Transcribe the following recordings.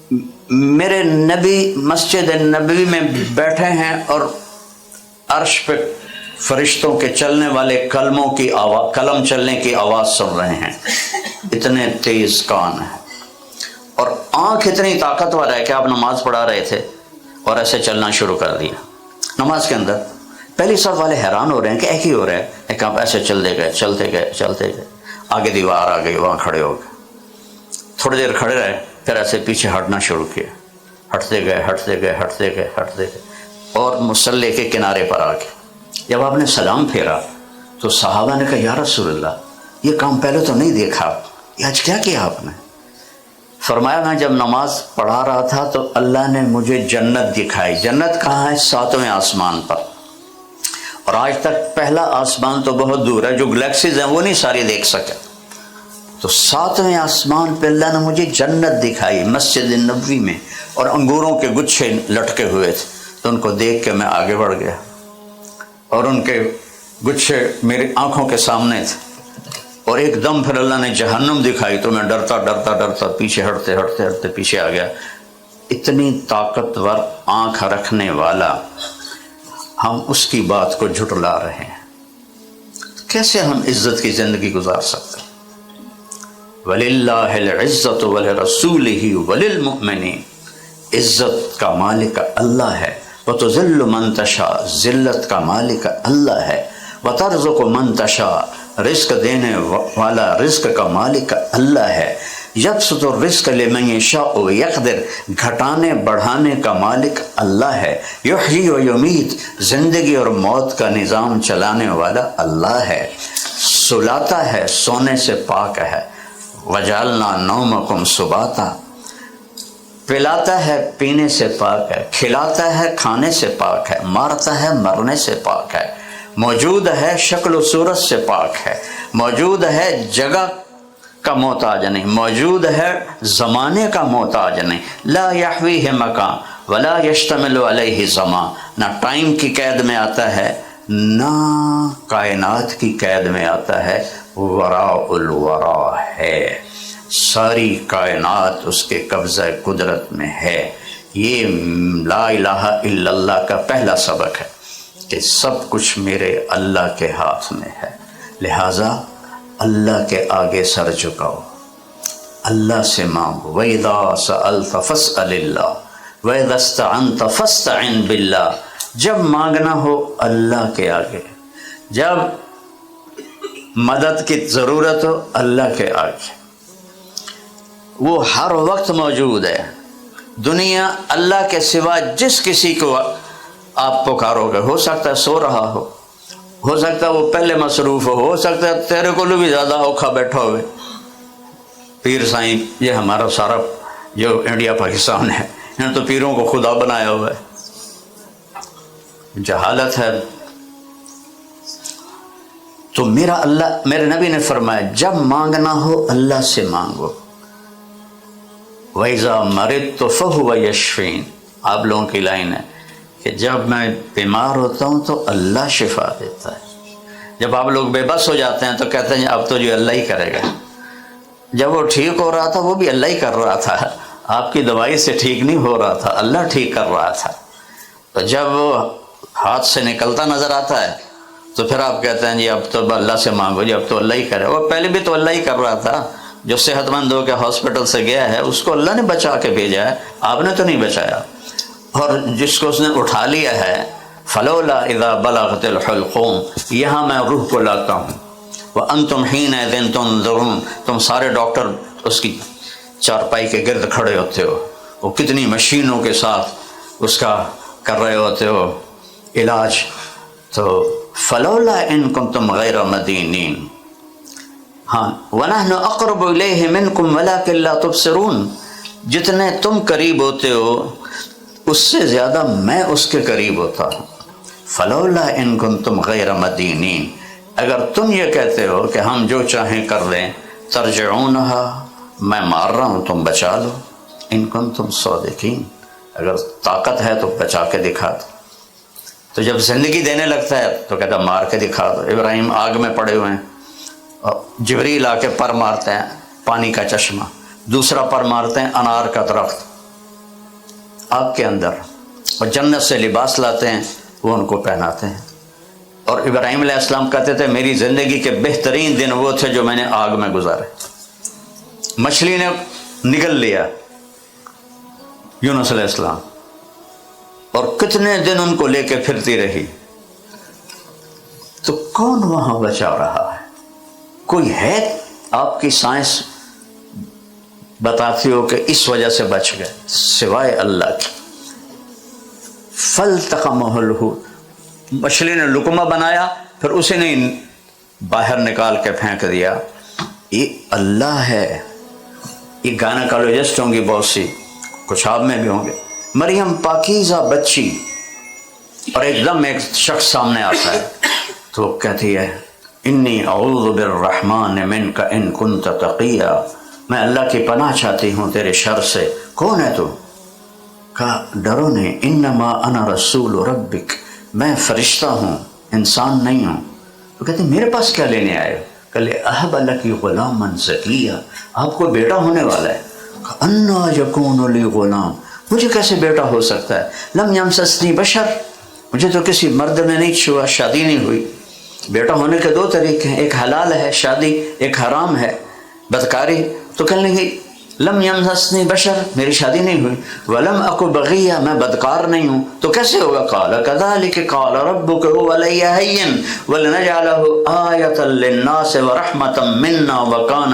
میرے نبی مسجد نبوی میں بیٹھے ہیں اور عرش پہ فرشتوں کے چلنے والے کلموں کی آواز، قلم چلنے کی آواز سن رہے ہیں، اتنے تیز کان ہیں، اور آنکھ اتنی طاقتور ہے کہ آپ نماز پڑھا رہے تھے اور ایسے چلنا شروع کر دیا نماز کے اندر۔ پہلی صف والے حیران ہو رہے ہیں کہ ایک ہی ہو رہا ہے، ایک آپ ایسے چلتے گئے چلتے گئے چلتے گئے، آگے دیوار آ گئی، وہاں کھڑے ہو گئے، تھوڑی دیر کھڑے رہے، پھر ایسے پیچھے ہٹنا شروع کیا، ہٹتے گئے ہٹتے گئے ہٹتے گئے ہٹتے گئے، اور مصلی کے کنارے پر آ گئے۔ جب آپ نے سلام پھیرا تو صحابہ نے کہا یا رسول اللہ، یہ کام پہلے تو نہیں دیکھا، یہ آج کیا کیا آپ نے؟ فرمایا میں جب نماز پڑھا رہا تھا تو اللہ نے مجھے جنت دکھائی۔ جنت کہاں ہے؟ 7ویں آسمان پر، اور آج تک پہلا آسمان تو بہت دور ہے، جو گلیکسیز ہیں وہ نہیں ساری دیکھ سکے، تو 7ویں آسمان پہ اللہ نے مجھے جنت دکھائی مسجد نبوی میں، اور انگوروں کے گچھے لٹکے ہوئے تھے، تو ان کو دیکھ کے میں آگے بڑھ گیا، اور ان کے گچھے میری آنکھوں کے سامنے تھے، اور ایک دم پھر اللہ نے جہنم دکھائی تو میں ڈرتا ڈرتا ڈرتا پیچھے ہٹتے ہٹتے ہٹتے پیچھے آ گیا۔ اتنی طاقتور آنکھ رکھنے والا، ہم اس کی بات کو جھٹلا رہے ہیں، کیسے ہم عزت کی زندگی گزار سکتے ہیں؟ وَلِلَّهِ الْعِزَّةُ وَلِرَسُولِهِ وَلِلْمُؤْمِنِينَ، عزت کا مالک اللہ ہے، وَتُذِلُّ مَن تَشَاءُ، ذلت کا مالک اللہ ہے، وَتَرْزُقُ مَن تَشَاءُ، رزق دینے والا رزق کا مالک اللہ ہے، یبسط الرزق لمن یشاء ویقدر، گھٹانے بڑھانے کا مالک اللہ ہے، یحیی و یمیت، زندگی اور موت کا نظام چلانے والا اللہ ہے، سلاتا ہے، سونے سے پاک ہے، وجعلنا نومکم سباتا، پلاتا ہے پینے سے پاک ہے، کھلاتا ہے کھانے سے پاک ہے، مارتا ہے مرنے سے پاک ہے، موجود ہے شکل و صورت سے پاک ہے، موجود ہے جگہ کا محتاج نہیں، موجود ہے زمانے کا محتاج نہیں، لا یحویہ مکان ولا یشتمل علیہ زمان، نہ ٹائم کی قید میں آتا ہے نہ کائنات کی قید میں آتا ہے، وراء الورا ہے، ساری کائنات اس کے قبضہ قدرت میں ہے۔ یہ لا الہ الا اللہ کا پہلا سبق ہے کہ سب کچھ میرے اللہ کے ہاتھ میں ہے، لہٰذا اللہ کے آگے سر جھکاؤ، اللہ سے مانگو، وَإِذَا سَأَلْتَ فَاسْأَلِ اللَّهِ وَإِذَا اسْتَعَنْتَ فَاسْتَعِنْ بِاللَّهِ، جب مانگنا ہو اللہ کے آگے، جب مدد کی ضرورت ہو اللہ کے آگے، وہ ہر وقت موجود ہے۔ دنیا اللہ کے سوا جس کسی کو آپ پکارو گے، ہو سکتا ہے سو رہا ہو سکتا ہے وہ پہلے مصروف ہو سکتا ہے تیرے کو بھی زیادہ اوکھا بیٹھا ہوئے۔ پیر سائیں، یہ ہمارا سارا جو انڈیا پاکستان ہے، انہوں نے تو پیروں کو خدا بنایا ہوا ہے، جہالت ہے۔ تو میرا اللہ، میرے نبی نے فرمایا جب مانگنا ہو اللہ سے مانگو، وَإِذَا مَرِضْتُ فَهُوَ يَشْفِينِ، آپ لوگوں کی لائن ہے کہ جب میں بیمار ہوتا ہوں تو اللہ شفا دیتا ہے، جب آپ لوگ بے بس ہو جاتے ہیں تو کہتے ہیں اب تو جو اللہ ہی کرے گا، جب وہ ٹھیک ہو رہا تھا وہ بھی اللہ ہی کر رہا تھا، آپ کی دوائی سے ٹھیک نہیں ہو رہا تھا، اللہ ٹھیک کر رہا تھا، تو جب وہ ہاتھ سے نکلتا نظر آتا ہے تو پھر آپ کہتے ہیں جی اب تو اللہ سے مانگو، جی اب تو اللہ ہی کرے، وہ پہلے بھی تو اللہ ہی کر رہا تھا، جو صحت مند ہو کے ہاسپٹل سے گیا ہے اس کو اللہ نے بچا کے بھیجا ہے، آپ نے تو نہیں بچایا، اور جس کو اس نے اٹھا لیا ہے فلولا اذا بلغت الحلقوم، یہاں میں روح کو لاتا ہوں، وانتم حینئذ تنظرون، تم سارے ڈاکٹر اس کی چارپائی کے گرد کھڑے ہوتے ہو، وہ کتنی مشینوں کے ساتھ اس کا کر رہے ہوتے ہو علاج، تو فلولا ان کنتم غیر مدینین، ہاں وَنَحْنُ أَقْرَبُ إِلَيْهِ مِنْكُمْ وَلَكِنْ لَا تُبْصِرُونَ، جتنے تم قریب ہوتے ہو اس سے زیادہ میں اس کے قریب ہوتا ہوں، فَلَوْلَا إِن كُنْتُمْ غَيْرَ مَدِينِينَ، اگر تم یہ کہتے ہو کہ ہم جو چاہیں کر لیں، ترجعونها، میں مار رہا ہوں تم بچا لو، إِن كُنْتُمْ صَادِقِينَ، اگر طاقت ہے تو بچا کے دکھا دو، تو جب زندگی دینے لگتا ہے تو کہتا مار کے دکھا دو۔ ابراہیم آگ میں پڑے ہوئے ہیں، جبریل آ کے پر مارتے ہیں پانی کا چشمہ، دوسرا پر مارتے ہیں انار کا درخت، آگ کے اندر، اور جنت سے لباس لاتے ہیں، وہ ان کو پہناتے ہیں۔ اور ابراہیم علیہ السلام کہتے تھے میری زندگی کے بہترین دن وہ تھے جو میں نے آگ میں گزارے۔ مچھلی نے نگل لیا یونس علیہ السلام، اور کتنے دن ان کو لے کے پھرتی رہی، تو کون وہاں بچا رہا ہے؟ کوئی ہے؟ آپ کی سائنس بتاتی ہو کہ اس وجہ سے بچ گئے سوائے اللہ کی۔ فَالْتَقَمَهُ الْحُوتُ، مچھلی نے لقمہ بنایا، پھر اسے نے باہر نکال کے پھینک دیا۔ یہ اللہ ہے۔ یہ گائنیکالوجسٹ ہوں گی بہت سی، کچھ آپ میں بھی ہوں گے۔ مریم پاکیزہ بچی، اور ایک دم ایک شخص سامنے آتا ہے تو وہ کہتی ہے انی اعوذ بالرحمن منک ان کنت تقیا، میں اللہ کی پناہ چاہتی ہوں تیرے شر سے۔ کون ہے تو؟ کہا ڈرو نہیں، انما انا رسول ربک، میں فرشتہ ہوں، انسان نہیں ہوں۔ تو کہتے میرے پاس کیا لینے آئے؟ کہ اہب لک غلاما زکیہ، آپ کو بیٹا ہونے والا ہے۔ انا یکون لی غلام، مجھے کیسے بیٹا ہو سکتا ہے؟ لم یمسسنی بشر، مجھے تو کسی مرد نے نہیں چھوا، شادی نہیں ہوئی۔ بیٹا ہونے کے دو طریقے ہیں، ایک حلال ہے شادی، ایک حرام ہے بدکاری۔ تو کہنے لگی لم یمسسنی بشر، میری شادی نہیں ہوئی، ولم اکو بغیہ، میں بدکار نہیں ہوں، تو کیسے ہوگا؟ قال کذلک قال ربک هو علی ہین ولنجعلہ آیۃ للناس ورحمۃ منا وکان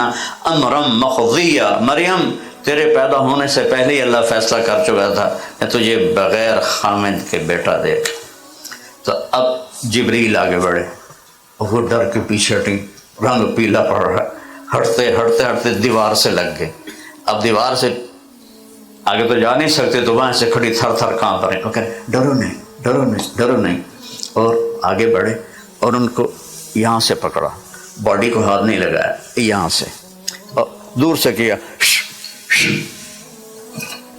امرا مقضیا۔ مریم تیرے پیدا ہونے سے پہلے ہی اللہ فیصلہ کر چکا تھا کہ تجھے بغیر خامد کے بیٹا دے گا۔ تو اب جبریل آگے بڑھے، وہ ڈر کے پیچھے ہٹی، رنگ پیلا پڑ رہا ہے، ہٹتے ہٹتے ہٹتے دیوار سے لگ گئے۔ اب دیوار سے آگے تو جا نہیں سکتے، تو وہاں سے کھڑی تھر تھر کانپ رہے، وہ کہہ رہے ڈرو نہیں ڈرو نہیں ڈرو نہیں، اور آگے بڑھے اور ان کو یہاں سے پکڑا، باڈی کو ہاتھ نہیں لگایا، یہاں سے، اور دور سے کیا،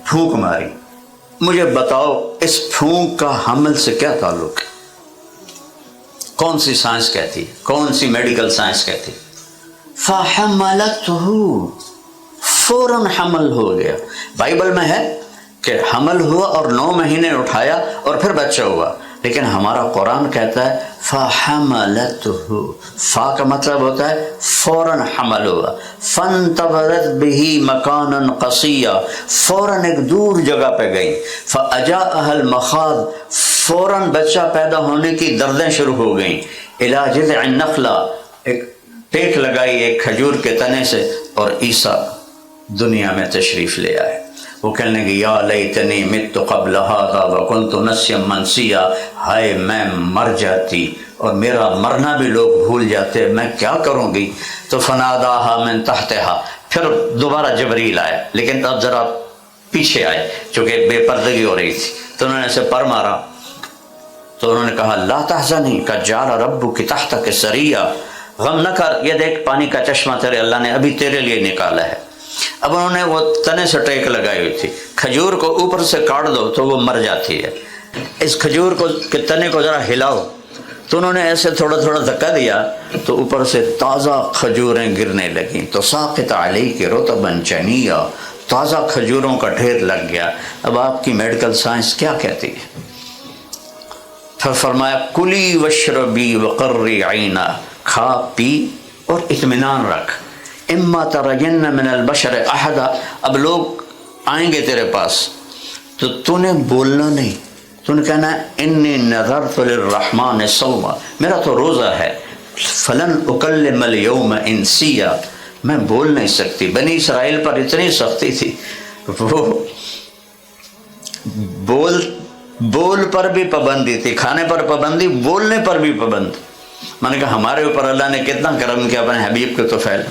پھونک ماری۔ مجھے بتاؤ اس پھونک کا حمل سے کیا تعلق ہے؟ کون سی سائنس کہتی، کون سی میڈیکل سائنس کہتی؟ فَحَمَلَتْهُ، فوراً حمل ہو گیا۔ بائبل میں ہے کہ حمل ہوا اور 9 مہینے اٹھایا اور پھر بچہ ہوا، لیکن ہمارا قرآن کہتا ہے فَحَمَلَتْهُ، فا کا مطلب ہوتا ہے فوراً حمل ہوا۔ فَانْتَبَذَتْ بِهِ مَكَانًا قَصِيًّا، فوراً ایک دور جگہ پہ گئی۔ فَأَجَاءَهَا الْمَخَاض، فوراً بچہ پیدا ہونے کی دردیں شروع ہو گئیں۔ إِلَى جِذْعِ النَّخْلَةِ، ایک ٹیک لگائی ایک کھجور کے تنے سے، اور عیسیٰ دنیا میں تشریف لے آئے۔ وہ کہنے لگے یا لیتنی مت قبل ھذا وکنت نسیا منسیا، ہائے میں مر جاتی اور میرا مرنا بھی لوگ بھول جاتے، میں کیا کروں گی؟ تو فناداھا من تحتھا، پھر دوبارہ جبریل آئے، لیکن اب ذرا پیچھے آئے چونکہ بے پردگی ہو رہی تھی، تو انہوں نے اسے پر مارا، تو انہوں نے کہا لا تحزنی قد جعل ربک تحتک سریا، غم نہ کر، یہ دیکھ پانی کا چشمہ تیرے اللہ نے ابھی تیرے لیے نکالا ہے۔ اب انہوں نے وہ تنے سے ٹیک لگائی ہوئی تھی، کھجور کو اوپر سے کاٹ دو تو وہ مر جاتی ہے، اس کھجور کو کے تنے کو ذرا ہلاؤ، تو انہوں نے ایسے تھوڑا تھوڑا دھکا دیا تو اوپر سے تازہ کھجوریں گرنے لگیں، تو ساقط علیک رطبا جنیا، تازہ کھجوروں کا ڈھیر لگ گیا۔ اب آپ کی میڈیکل سائنس کیا کہتی ہے؟ پھر فرمایا کلی واشربی وقری عینا، کھا پی اور اطمینان رکھ، اما ترین من البشر احدا، اب لوگ آئیں گے تیرے پاس تو تو نے بولنا نہیں، تو نے کہنا انی نذرت للرحمن صوما، میرا تو روزہ ہے، فلن اکلم اليوم انسیا، میں بول نہیں سکتی۔ بنی اسرائیل پر اتنی سختی تھی، وہ بول پر بھی پابندی تھی، کھانے پر پابندی، بولنے پر بھی پابند۔ میں نے کہا ہمارے اوپر اللہ نے کتنا کرم کیا اپنے حبیب کے توفیل،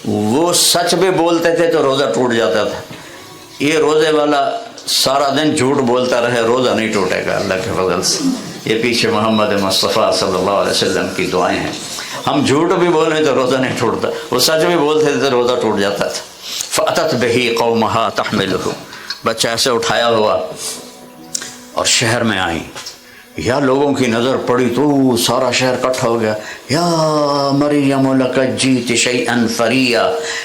وہ سچ بھی بولتے تھے تو روزہ ٹوٹ جاتا تھا، یہ روزے والا سارا دن جھوٹ بولتا رہے، روزہ نہیں ٹوٹے گا اللہ کے فضل سے۔ یہ پیچھے محمد مصطفیٰ صلی اللہ علیہ وسلم کی دعائیں ہیں، ہم جھوٹ بھی بول رہے تو روزہ نہیں ٹوٹتا، وہ سچ بھی بولتے تھے تو روزہ ٹوٹ جاتا تھا۔ فَأَتَتْ بِهِ قَوْمَهَا تَحْمِلُهُ، بچہ ایسے اٹھایا ہوا اور شہر میں آئیں، یا لوگوں کی نظر پڑی تو سارا شہر اکٹھا ہو گیا، یا مریم لقد جئت شیئا فریا،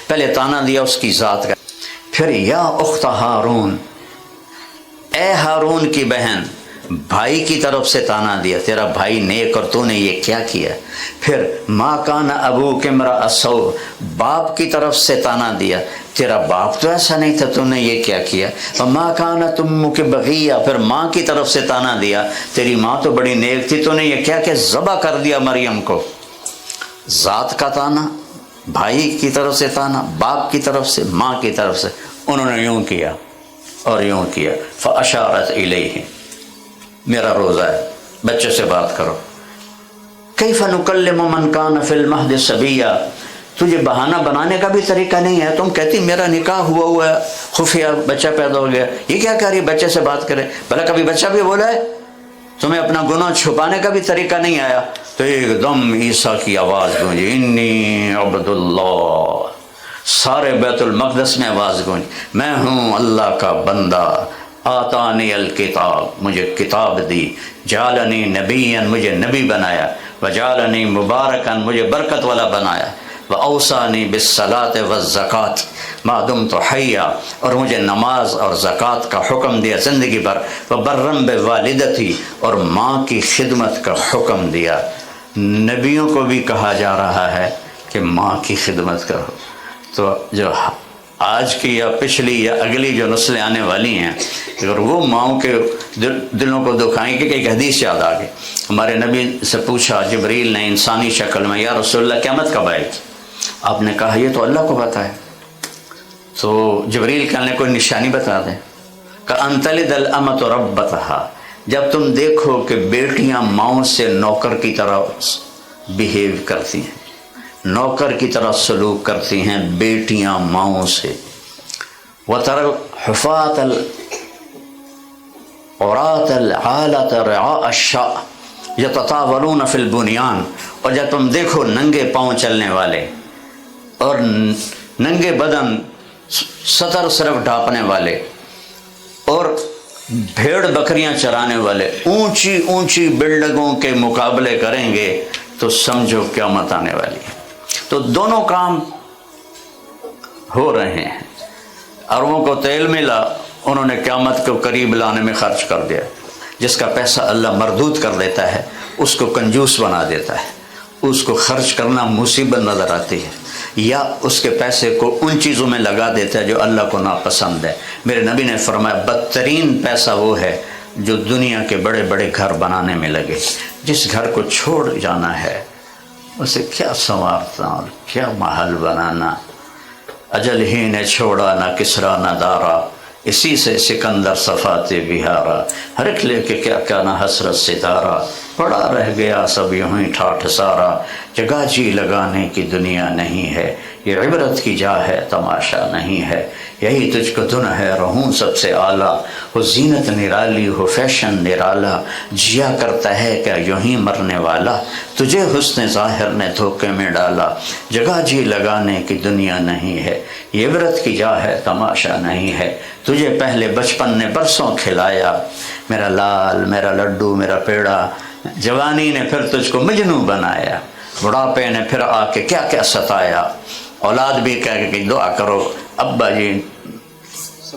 پہلے تانا دیا اس کی ذات کا، پھر یا اخت ہارون، اے ہارون کی بہن، بھائی کی طرف سے تانا دیا، تیرا بھائی نیک اور تو نے یہ کیا کیا۔ پھر ما کان ابوک امرأ سوء، باپ کی طرف سے تانا دیا، تیرا باپ تو ایسا نہیں تھا، تو نے یہ کیا کیا۔ وما کانت امک بغیہ، پھر ماں کی طرف سے تانا دیا، تیری ماں تو بڑی نیک تھی، تو نے یہ کیا کہ ذبح کر دیا مریم کو۔ ذات کا تانا، بھائی کی طرف سے تانا، باپ کی طرف سے، ماں کی طرف سے، انہوں نے یوں کیا اور یوں کیا۔ فاشارت الیہ، میرا روزہ ہے، بچے سے بات کرو۔ کیف نکلم من کان فی المہد صبیا، تجھے بہانہ بنانے کا بھی طریقہ نہیں ہے، تم کہتی میرا نکاح ہوا ہے، خفیہ بچہ پیدا ہو گیا، یہ کیا کہہ رہی بچے سے بات کرے، بھلا کبھی بچہ بھی بولا ہے؟ تمہیں اپنا گناہ چھپانے کا بھی طریقہ نہیں آیا۔ تو ایک دم عیسیٰ کی آواز گونجی، انی عبد اللہ، سارے بیت المقدس میں آواز گونجی، میں ہوں اللہ کا بندہ، آتانی الکتاب، مجھے کتاب دی، جعلنی نبیا، مجھے نبی بنایا، وجعلنی مبارکا، مجھے برکت والا بنایا، وأوصانی بالصلاۃ والزکوٰۃ ما دمت حیا، اور مجھے نماز اور زکوٰۃ کا حکم دیا زندگی بھر، وبرا بوالدتی، اور ماں کی خدمت کا حکم دیا۔ نبیوں کو بھی کہا جا رہا ہے کہ ماں کی خدمت کرو۔ تو جو آج کی یا پچھلی یا اگلی جو نسلیں آنے والی ہیں، اگر وہ ماؤں کے دلوں کو دکھائیں گے کہ ایک حدیث یاد آ گئی، ہمارے نبی سے پوچھا جبریل نے انسانی شکل میں، یا رسول اللہ قیامت کب آئے گی؟ آپ نے کہا یہ تو اللہ کو پتہ ہے۔ تو جبریل کہنے کوئی نشانی بتا دیں، کہ ان تلد الامۃ ربتہا، جب تم دیکھو کہ بیٹیاں ماؤں سے نوکر کی طرح بیہیو کرتی ہیں، نوکر کی طرح سلوک کرتی ہیں بیٹیاں ماؤں سے، وَتَرَى الْحُفَاةَ الْعُرَاةَ الْعَالَةَ رِعَاءَ الشَّاءِ يَتَطَاوَلُونَ فِي الْبُنْيَانِ، اور جب تم دیکھو ننگے پاؤں چلنے والے اور ننگے بدن سطر صرف ڈھانپنے والے اور بھیڑ بکریاں چرانے والے اونچی اونچی بلڈنگوں کے مقابلے کریں گے تو سمجھو قیامت آنے والی ہے۔ تو دونوں کام ہو رہے ہیں۔ اربوں کو تیل ملا، انہوں نے قیامت کو قریب لانے میں خرچ کر دیا۔ جس کا پیسہ اللہ مردود کر دیتا ہے اس کو کنجوس بنا دیتا ہے، اس کو خرچ کرنا مصیبت نظر آتی ہے، یا اس کے پیسے کو ان چیزوں میں لگا دیتا ہے جو اللہ کو ناپسند ہے۔ میرے نبی نے فرمایا بدترین پیسہ وہ ہے جو دنیا کے بڑے بڑے گھر بنانے میں لگے۔ جس گھر کو چھوڑ جانا ہے اسے کیا سنوارنا اور کیا محل بنانا۔ اجل ہی نے چھوڑا نہ کسرا نہ دارا، اسی سے سکندر صفات بہارا، ہر ایک لے کے کیا کیا نہ حسرت ستارہ، پڑا رہ گیا سب یوں ہی ٹھاٹھ سارا، جگہ جی لگانے کی دنیا نہیں ہے، یہ عبرت کی جا ہے تماشا نہیں ہے، یہی تجھ کو دن ہے رہوں سب سے اعلیٰ، ہو زینت نرالی ہو فیشن نرالا، جیا کرتا ہے کیا یوں ہی مرنے والا، تجھے حسن ظاہر نے دھوکے میں ڈالا، جگہ جی لگانے کی دنیا نہیں ہے، یہ عبرت کی جا ہے تماشا نہیں ہے، تجھے پہلے بچپن نے برسوں کھلایا، میرا لال میرا لڈو میرا پیڑا، جوانی نے پھر تجھ کو مجنوں بنایا، بڑھاپے نے پھر آ کے کیا کیا ستایا، اولاد بھی کہہ کہ دعا کرو ابا جی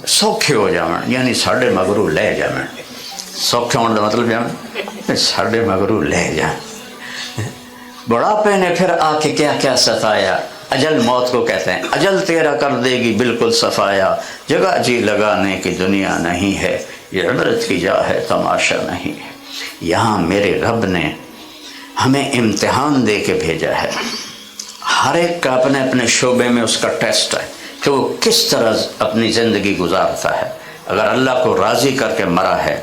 سوکھے ہو جاون، یعنی ساڑھے مگرو لے جاون، سوکھے ہونے کا مطلب جاون ساڑھے مگرو لے جاون، بڑھاپے نے پھر آ کے کیا کیا ستایا، اجل موت کو کہتے ہیں، اجل تیرا کر دے گی بالکل صفایا، جگہ جی لگانے کی دنیا نہیں ہے، یہ عبرت کی جا ہے تماشا نہیں ہے۔ یہاں میرے رب نے ہمیں امتحان دے کے بھیجا ہے، ہر ایک کا اپنے اپنے شعبے میں اس کا ٹیسٹ ہے کہ وہ کس طرح اپنی زندگی گزارتا ہے۔ اگر اللہ کو راضی کر کے مرا ہے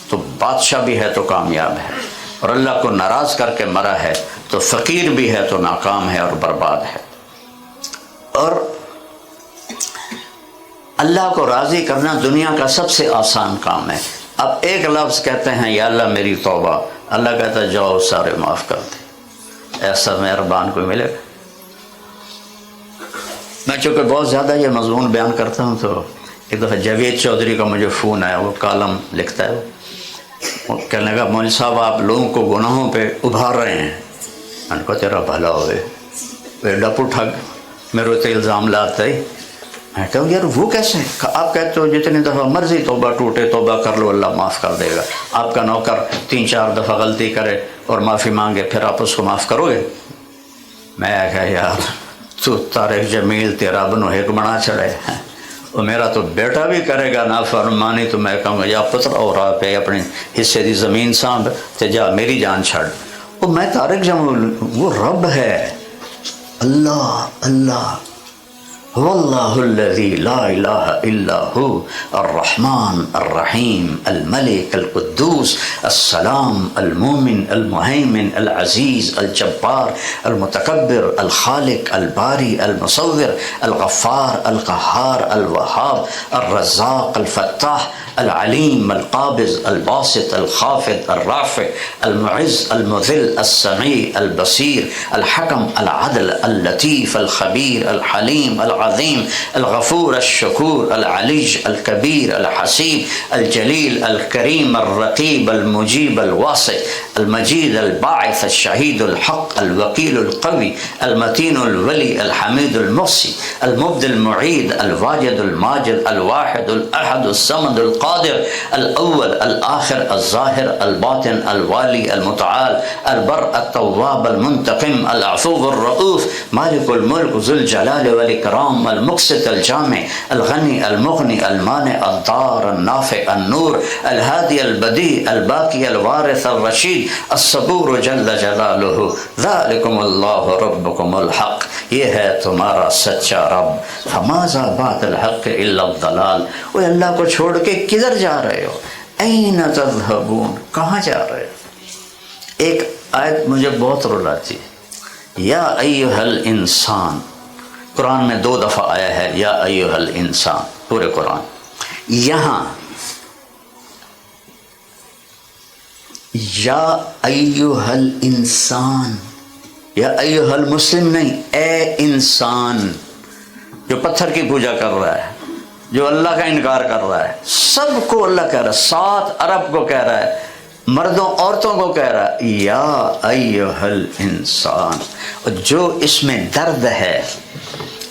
تو بادشاہ بھی ہے تو کامیاب ہے، اور اللہ کو ناراض کر کے مرا ہے تو فقیر بھی ہے تو ناکام ہے اور برباد ہے۔ اور اللہ کو راضی کرنا دنیا کا سب سے آسان کام ہے۔ اب ایک لفظ کہتے ہیں یا اللہ میری توبہ، اللہ کہتا ہے جاؤ سارے معاف کر دے، ایسا مہربان کوئی ملے گا؟ میں چونکہ بہت زیادہ یہ مضمون بیان کرتا ہوں تو ایک دفعہ جاوید چودھری کا مجھے فون آیا، وہ کالم لکھتا ہے، وہ کہنے لگا مولوی صاحب آپ لوگوں کو گناہوں پہ ابھار رہے ہیں۔ میں نے کہا تیرا بھلا ہوئے، وہ ڈپو ٹھگ میرے تے الزام لاتا ہے میں کہوں یار وہ کیسے؟ آپ کہتے ہو جتنی دفعہ مرضی توبہ ٹوٹے توبہ کر لو اللہ معاف کر دے گا. آپ کا نوکر 3-4 دفعہ غلطی کرے اور معافی مانگے پھر آپ اس کو معاف کرو گے؟ میں کہا یار تو طارق جمیل تیرا بنو ایک بنا چڑھے ہیں، اور میرا تو بیٹا بھی کرے گا نافرمانی تو میں کہوں گا یا پتر اور آپ اپنے حصے دی زمین سانب تے جا میری جان چھڑ. وہ میں طارق جمیل، وہ رب ہے اللہ. اللہ واللہ الذی لا الہ الا ہو الرحمن الرحیم الملک القدوس السلام المومن المہیمن العزیز الجبار المتکبر الخالق الباری المصور الغفار القہار الوہاب الرزاق الفتاح العلیم القابض الباسط الخافض الرافع المعز المذل السمیع البصیر الحکم العدل اللطیف الخبیر الحلیم العظیم الغفور الشکور العلیج الکبیر الحسیب الجلیل الکریم الرقیب المجیب الواسع المجید الباعث الشہید الحق الوکیل القوی المتین الولی الحمید المحصی المبدی المعید الواجد الماجد الواحد الاحد الصمد القادر الاول الاخر الظاہر الباطن الوالی المتعال البر التواب المنتقم العفو الرؤوف مالک الملک ذو الجلال والاکرام المقسط الجامع الغنی المغنی المانع الضار النافع النور الهادی البدیع الباقی الوارث الرشید الصبور جل جلالہ ذالکم اللہ ربکم الحق. یہ ہے تمہارا سچا رب. فماذا بعد الحق الا الضلال. وہ اللہ کو چھوڑ کے کدھر جا رہے ہو؟ این تذهبون، کہاں جا رہے ہو؟ ایک آیت مجھے بہت رلاتی ہے، یا ایھا الانسان. قرآن میں 2 دفعہ آیا ہے یا ایھا الانسان پورے قرآن. یہاں یا ایھا الانسان، یا ایھا المسلم نہیں، اے انسان جو پتھر کی پوجا کر رہا ہے، جو اللہ کا انکار کر رہا ہے، سب کو اللہ کہہ رہا ہے، 7 ارب کو کہہ رہا ہے، مردوں عورتوں کو کہہ رہا ہے یا ایھا الانسان. اور جو اس میں درد ہے،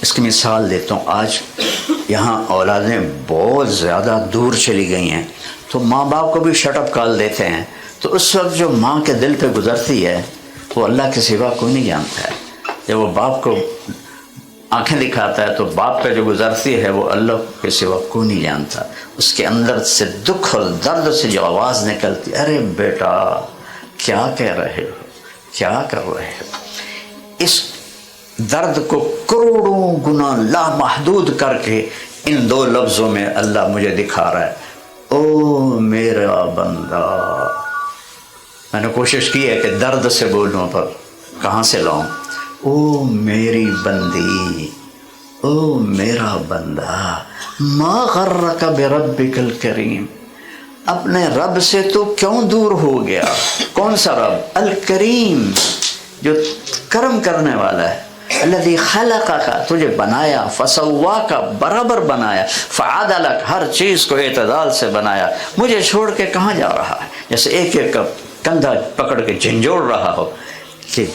اس کی مثال دیتا ہوں. آج یہاں اولادیں بہت زیادہ دور چلی گئی ہیں تو ماں باپ کو بھی شٹ اپ کال دیتے ہیں، تو اس وقت جو ماں کے دل پہ گزرتی ہے وہ اللہ کے سوا کوئی نہیں جانتا ہے. جب وہ باپ کو آنکھیں دکھاتا ہے تو باپ پہ جو گزرتی ہے وہ اللہ کے سوا کوئی نہیں جانتا. اس کے اندر سے دکھ اور درد سے جو آواز نکلتی، ارے بیٹا کیا کہہ رہے ہو، کیا کر رہے ہو. اس درد کو کروڑوں گنا لامحدود کر کے ان 2 لفظوں میں اللہ مجھے دکھا رہا ہے، او میرا بندہ. میں نے کوشش کی ہے کہ درد سے بولوں پر کہاں سے لاؤں. او میری بندی، او میرا بندہ، ما غرک بربک الکریم. اپنے رب سے تو کیوں دور ہو گیا؟ کون سا رب؟ الکریم، جو کرم کرنے والا ہے. الذی خلقک، تجھے بنایا، فسواک، برابر بنایا، فعدلک، ہر چیز کو اعتدال سے بنایا. مجھے چھوڑ کے کہاں جا رہا ہے؟ جیسے ایک ایک کا کندھا پکڑ کے جھنجھوڑ رہا ہو کہ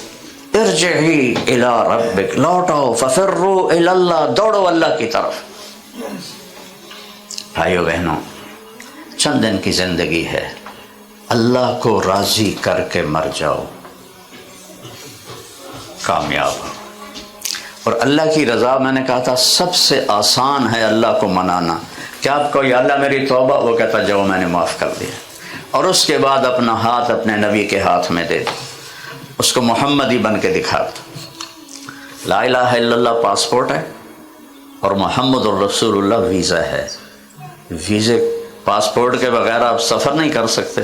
ارجعی الی ربک، لوٹو، ففروا الی اللہ، دوڑو اللہ کی طرف. بھائیو بہنوں، چند دن کی زندگی ہے، اللہ کو راضی کر کے مر جاؤ، کامیاب ہو. اور اللہ کی رضا، میں نے کہا تھا سب سے آسان ہے اللہ کو منانا. کہ آپ کو یا اللہ میری توبہ، وہ کہتا جاؤ میں نے معاف کر دیا. اور اس کے بعد اپنا ہاتھ اپنے نبی کے ہاتھ میں دے دو، اس کو محمدی بن کے دکھا دو. لا الہ الا اللہ پاسپورٹ ہے اور محمد الرسول اللہ ویزا ہے. ویزے، پاسپورٹ کے بغیر آپ سفر نہیں کر سکتے،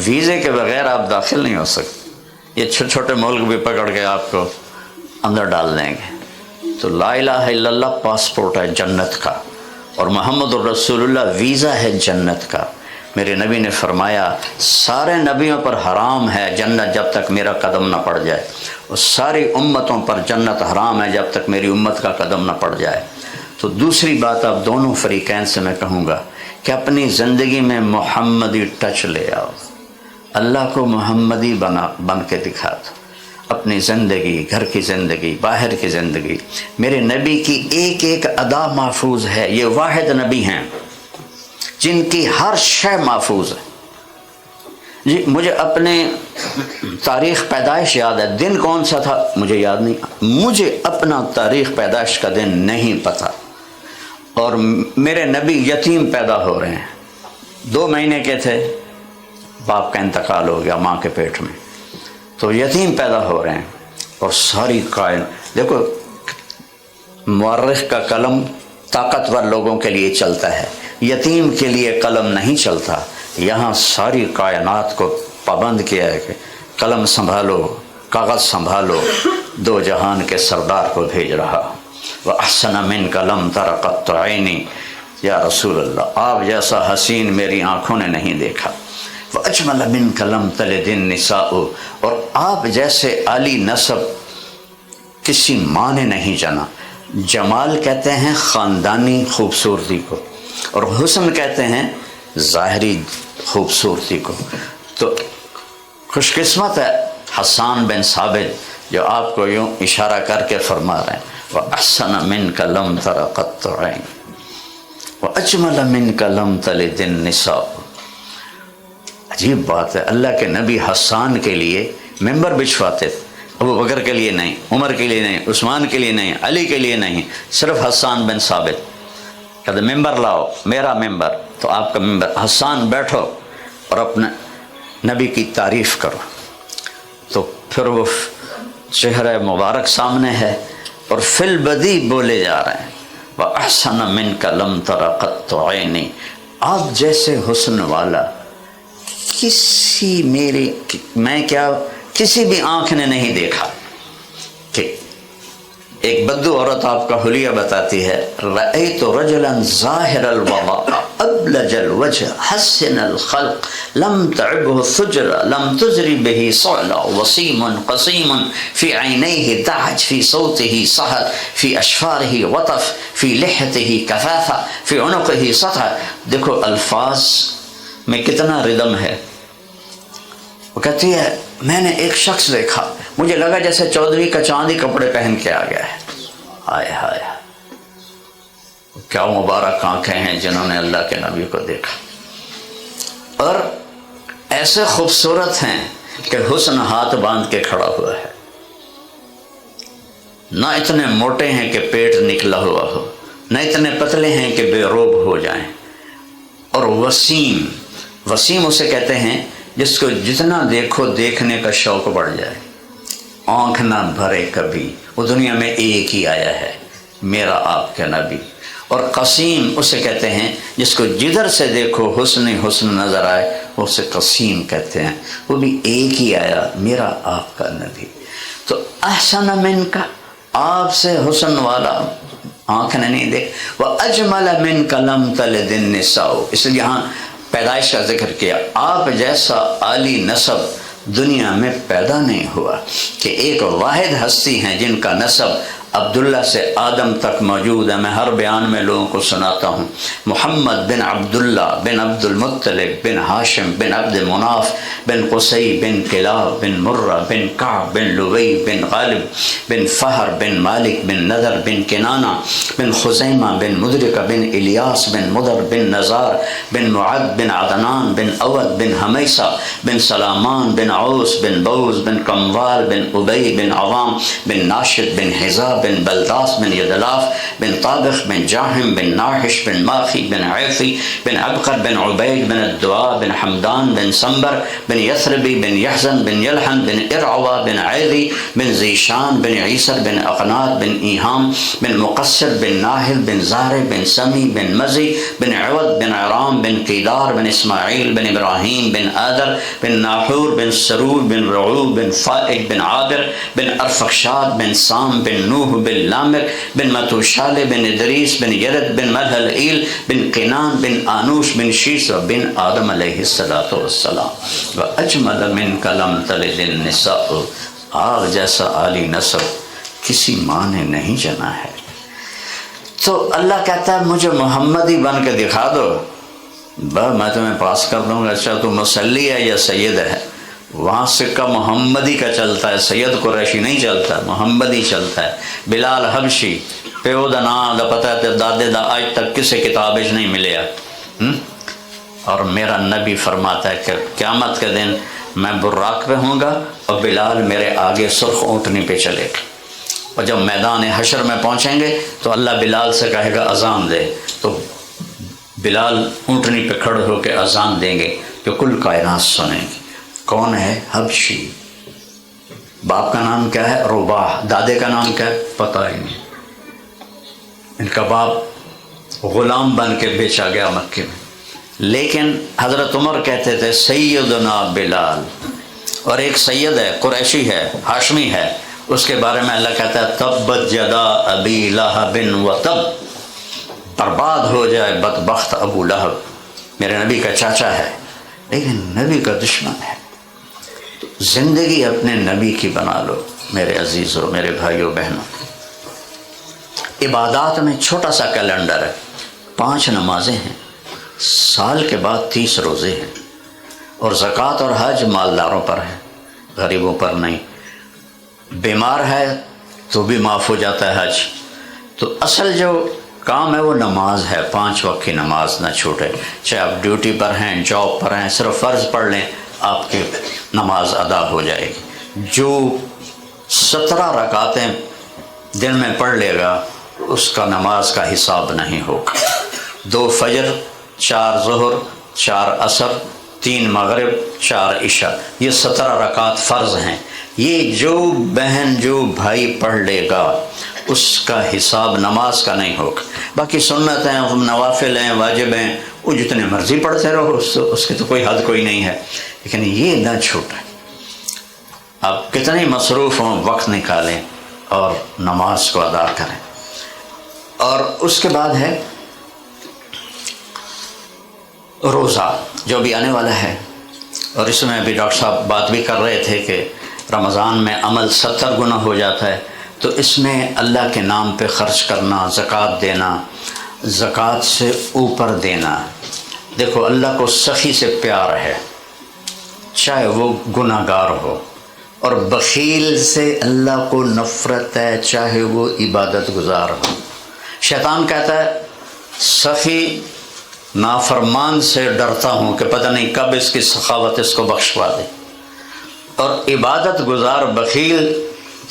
ویزے کے بغیر آپ داخل نہیں ہو سکتے. یہ چھوٹے چھوٹے ملک بھی پکڑ کے آپ کو اندر ڈال دیں گے. تو لا الہ الا اللہ پاسپورٹ ہے جنت کا، اور محمد الرسول اللہ ویزا ہے جنت کا. میرے نبی نے فرمایا سارے نبیوں پر حرام ہے جنت جب تک میرا قدم نہ پڑ جائے، اور ساری امتوں پر جنت حرام ہے جب تک میری امت کا قدم نہ پڑ جائے. تو دوسری بات اب دونوں فریقین سے میں کہوں گا کہ اپنی زندگی میں محمدی ٹچ لے آؤ، اللہ کو محمدی بن کے دکھا دو. اپنی زندگی، گھر کی زندگی، باہر کی زندگی، میرے نبی کی ایک ایک ادا محفوظ ہے۔ یہ واحد نبی ہیں جن کی ہر شے محفوظ ہے۔ جی مجھے اپنے تاریخ پیدائش یاد ہے، دن کون سا تھا مجھے یاد نہیں، مجھے اپنا تاریخ پیدائش کا دن نہیں پتہ۔ اور میرے نبی یتیم پیدا ہو رہے ہیں، 2 مہینے کے تھے، باپ کا انتقال ہو گیا ماں کے پیٹ میں، تو یتیم پیدا ہو رہے ہیں۔ اور ساری کائنات دیکھو، مورخ کا قلم طاقتور لوگوں کے لیے چلتا ہے، یتیم کے لیے قلم نہیں چلتا۔ یہاں ساری کائنات کو پابند کیا ہے کہ قلم سنبھالو، کاغذ سنبھالو، 2 جہان کے سردار کو بھیج رہا۔ وَأَحْسَنَ مِنْكَ لَمْ تَرَ قَطُّ عَيْنِي، یا رسول اللہ آپ جیسا حسین میری آنکھوں نے نہیں دیکھا۔ وَأَجْمَلَ مِنْكَ لَمْ تَلِدِ النِّسَاءُ، اور آپ جیسے عالی نسب کسی ماں نے نہیں جنا۔ جمال کہتے ہیں خاندانی خوبصورتی کو، اور حسن کہتے ہیں ظاہری خوبصورتی کو۔ تو خوش قسمت ہے حسان بن ثابت جو آپ کو یوں اشارہ کر کے فرما رہے ہیں وَأَحْسَنَ مِنْكَ لَمْ تَرَ قَطُّ عَيْنِي وَأَجْمَلَ مِنْكَ لَمْ تَلِدِ النِّسَاءُ۔ عجیب بات ہے، اللہ کے نبی حسان کے لیے ممبر بچھواتے تھے، ابو بکر کے لیے نہیں، عمر کے لیے نہیں، عثمان کے لیے نہیں، علی کے لیے نہیں، صرف حسان بن ثابت۔ کہتے ممبر لاؤ، میرا ممبر، تو آپ کا ممبر، حسان بیٹھو اور اپنے نبی کی تعریف کرو۔ تو پھر وہ چہرہ مبارک سامنے ہے اور فی البدی بولے جا رہے ہیں وَأَحْسَنَ مِنْكَ لَمْ تَرَ قَطُّ عَيْنِي، آپ جیسے حسن والا میں کیا کسی بھی آنکھ نے نہیں دیکھا۔ کہ ایک بدو عورت آپ کا حلیہ بتاتی ہے رأیت رجلا ظاہر الوضاء ابلج الوجه حسن الخلق لم تعبه الثجر لم تزری به صعلا وسیم قسیم فی عینیہ دعج فی صوته صہر فی اشفارہ وطف فی لحیتہ کفافہ فی عنقہ سطح۔ دیکھو الفاظ میں کتنا ردم ہے۔ وہ کہتی ہے میں نے ایک شخص دیکھا، مجھے لگا جیسے چودھری کا چاندی کپڑے پہن کے آ گیا ہے۔ ہائے ہائے، کیا مبارک آنکھیں ہیں جنہوں نے اللہ کے نبی کو دیکھا، اور ایسے خوبصورت ہیں کہ حسن ہاتھ باندھ کے کھڑا ہوا ہے، نہ اتنے موٹے ہیں کہ پیٹ نکلا ہوا ہو، نہ اتنے پتلے ہیں کہ بے روب ہو جائیں، اور وسیم، وسیم اسے کہتے ہیں جس کو جتنا دیکھو دیکھنے کا شوق بڑھ جائے، آنکھ نہ بھرے کبھی، وہ دنیا میں ایک ہی آیا ہے میرا آپ کا نبی۔ اور قسیم اسے کہتے ہیں جس کو جدھر سے دیکھو حسن حسن نظر آئے، اسے قسیم کہتے ہیں، وہ بھی ایک ہی آیا میرا آپ کا نبی۔ تو احسن منک، آپ سے حسن والا آنکھ نے نہیں دیکھ، وَأَجْمَلَ مِنْكَ لَمْ تَلِدِ النِّسَاءُ، اس لیے یہاں پیدائش کا ذکر کیا، آپ جیسا عالی نسب دنیا میں پیدا نہیں ہوا۔ کہ ایک واحد ہستی ہیں جن کا نسب عبداللہ سے آدم تک موجود ہے۔ میں ہر بیان میں لوگوں کو سناتا ہوں، محمد بن عبداللہ بن عبد المطلب بن ہاشم بن عبد مناف بن قصی بن کلاب بن مرہ بن کعب بن لوی بن غالب بن فہر بن مالک بن نذر بن کنانہ بن خزیمہ بن مدرکہ بن الیاس بن مدر بن نزار بن معد بن عدنان بن اود بن حمیسہ بن سلامان بن عوس بن بوز بن کموال بن ابی بن عوام بن ناشد بن حزاب بن بلداس بن یدلاف بن طابخ بن جاہم بن ناحش بن ماخی بن عیفی بن عبقر بن عبید بن الدعاء بن حمدان بن سنبر بن یثربی بن یحزن بن یلحن بن ارعوا بن عیدی بن زیشان بن عیسر بن اقنات بن ایہام بن مقصر بن ناہل بن زہر بن سمی بن مزی بن عوض بن عرام بن قیدار بن اسماعیل بن ابراہیم بن آدر بن ناحور بن سرور بن رعوب بن فائق بن عابر بن ارفخشاد بن سام بن نوح بن لامر بن متوشال بن ادریس بن یرد بن ملحلئیل بن قینان بن آنوش بن شیس بن آدم علیہ السلام۔ وَأَجْمَلَ مِنْكَ لَمْ تَلِدِ النِّسَاءُ، آپ جیسا عالی نسب کسی ماں نے نہیں جنا ہے۔ تو اللہ کہتا ہے مجھے محمدی بن کے دکھا دو، میں تمہیں پاس کر دوں گا۔ اچھا تو مصلی ہے یا سید ہے؟ وہاں سکہ محمدی کا چلتا ہے، سید قریشی نہیں چلتا، محمدی چلتا ہے۔ بلال حبشی پیو دا نام دا پتہ ہے دادے دا آج تک کسے کتابش نہیں ملیا۔ اور میرا نبی فرماتا ہے کہ قیامت کے دن میں براق پہ ہوں گا اور بلال میرے آگے سرخ اونٹنی پہ چلے گا، اور جب میدان حشر میں پہنچیں گے تو اللہ بلال سے کہے گا اذان دے، تو بلال اونٹنی پہ کھڑے ہو کے اذان دیں گے کہ کل کائنات سنیں گے۔ کون ہے؟ حبشی۔ باپ کا نام کیا ہے؟ رباح۔ دادے کا نام کیا ہے؟ پتہ ہی نہیں۔ ان کا باپ غلام بن کے بیچا گیا مکے میں، لیکن حضرت عمر کہتے تھے سیدنا بلال۔ اور ایک سید ہے، قریشی ہے، ہاشمی ہے، اس کے بارے میں اللہ کہتا ہے تبت یدا ابی لہب وتب، برباد ہو جائے بدبخت ابو لہب۔ میرے نبی کا چاچا ہے لیکن نبی کا دشمن ہے۔ زندگی اپنے نبی کی بنا لو میرے عزیزوں، میرے بھائیوں بہنوں۔ عبادات میں چھوٹا سا کیلنڈر ہے، 5 نمازیں ہیں، سال کے بعد 30 روزے ہیں، اور زکوٰۃ اور حج مالداروں پر ہے، غریبوں پر نہیں۔ بیمار ہے تو بھی معاف ہو جاتا ہے حج۔ تو اصل جو کام ہے وہ نماز ہے، 5 وقت کی نماز نہ چھوٹے، چاہے آپ ڈیوٹی پر ہیں، جاب پر ہیں، صرف فرض پڑھ لیں آپ کی نماز ادا ہو جائے گی۔ جو 17 رکعتیں دن میں پڑھ لے گا اس کا نماز کا حساب نہیں ہوگا۔ 2 فجر، 4 ظہر، 4 عصر، 3 مغرب، 4 عشاء، یہ 17 رکعت فرض ہیں۔ یہ جو بہن جو بھائی پڑھ لے گا اس کا حساب نماز کا نہیں ہوگا۔ باقی سنت ہیں، نوافل ہیں، واجب ہیں، وہ جتنے مرضی پڑھتے رہو، اس کی تو کوئی حد کوئی نہیں ہے، لیکن یہ نہ چھوٹے۔ آپ کتنے مصروف ہوں، وقت نکالیں اور نماز کو ادا کریں۔ اور اس کے بعد ہے روزہ جو بھی آنے والا ہے، اور اس میں بھی ڈاکٹر صاحب بات بھی کر رہے تھے کہ رمضان میں عمل 70 گنا ہو جاتا ہے، تو اس میں اللہ کے نام پہ خرچ کرنا، زکوٰۃ دینا، زکوٰۃ سے اوپر دینا۔ دیکھو اللہ کو سخی سے پیار ہے، چاہے وہ گناہ گار ہو، اور بخیل سے اللہ کو نفرت ہے، چاہے وہ عبادت گزار ہو۔ شیطان کہتا ہے سخی نافرمان سے ڈرتا ہوں کہ پتہ نہیں کب اس کی سخاوت اس کو بخشوا دے، اور عبادت گزار بخیل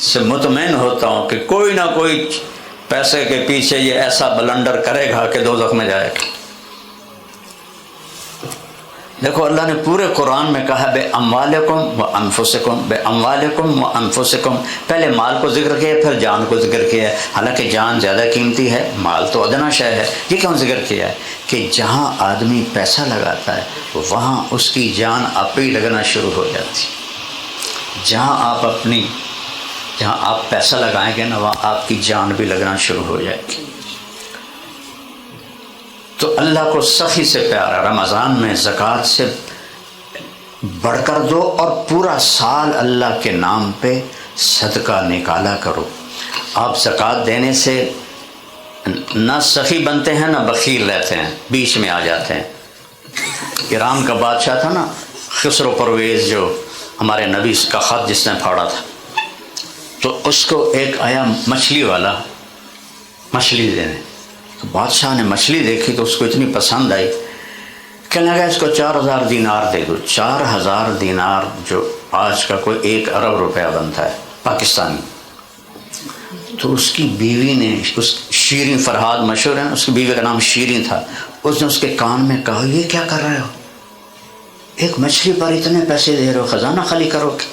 سے مطمئن ہوتا ہوں کہ کوئی نہ کوئی پیسے کے پیچھے یہ ایسا بلنڈر کرے گا کہ دوزخ میں جائے گا۔ دیکھو اللہ نے پورے قرآن میں کہا بے اموالکم و انفسکم، بے اموالکم و انفسکم، پہلے مال کو ذکر کیا پھر جان کو ذکر کیا ہے، حالانکہ جان زیادہ قیمتی ہے، مال تو ادنا شے ہے۔ یہ کیوں ذکر کیا ہے؟ کہ جہاں آدمی پیسہ لگاتا ہے وہاں اس کی جان آپ ہی لگنا شروع ہو جاتی ہے۔ جہاں آپ پیسہ لگائیں گے نا وہاں آپ کی جان بھی لگنا شروع ہو جائے گی۔ تو اللہ کو سخی سے پیار ہے، رمضان میں زکوٰۃ سے بڑھ کر دو، اور پورا سال اللہ کے نام پہ صدقہ نکالا کرو۔ آپ زکوٰۃ دینے سے نہ سخی بنتے ہیں نہ بخیل رہتے ہیں، بیچ میں آ جاتے ہیں۔ ایران کا بادشاہ تھا نا خسرو پرویز، جو ہمارے نبی کا خط جس نے پھاڑا تھا، تو اس کو ایک آیا مچھلی والا مچھلی دینے، تو بادشاہ نے مچھلی دیکھی تو اس کو اتنی پسند آئی، کہنے لگا اس کو 4000 دینار دے دو۔ 4000 دینار جو آج کا کوئی 1 ارب روپیہ بنتا ہے پاکستانی۔ تو اس کی بیوی نے، اس شیریں فرہاد مشہور ہے، اس کی بیوی کا نام شیریں تھا، اس نے اس کے کان میں کہا یہ کیا کر رہے ہو، ایک مچھلی پر اتنے پیسے دے رہے ہو، خزانہ خالی کرو گے؟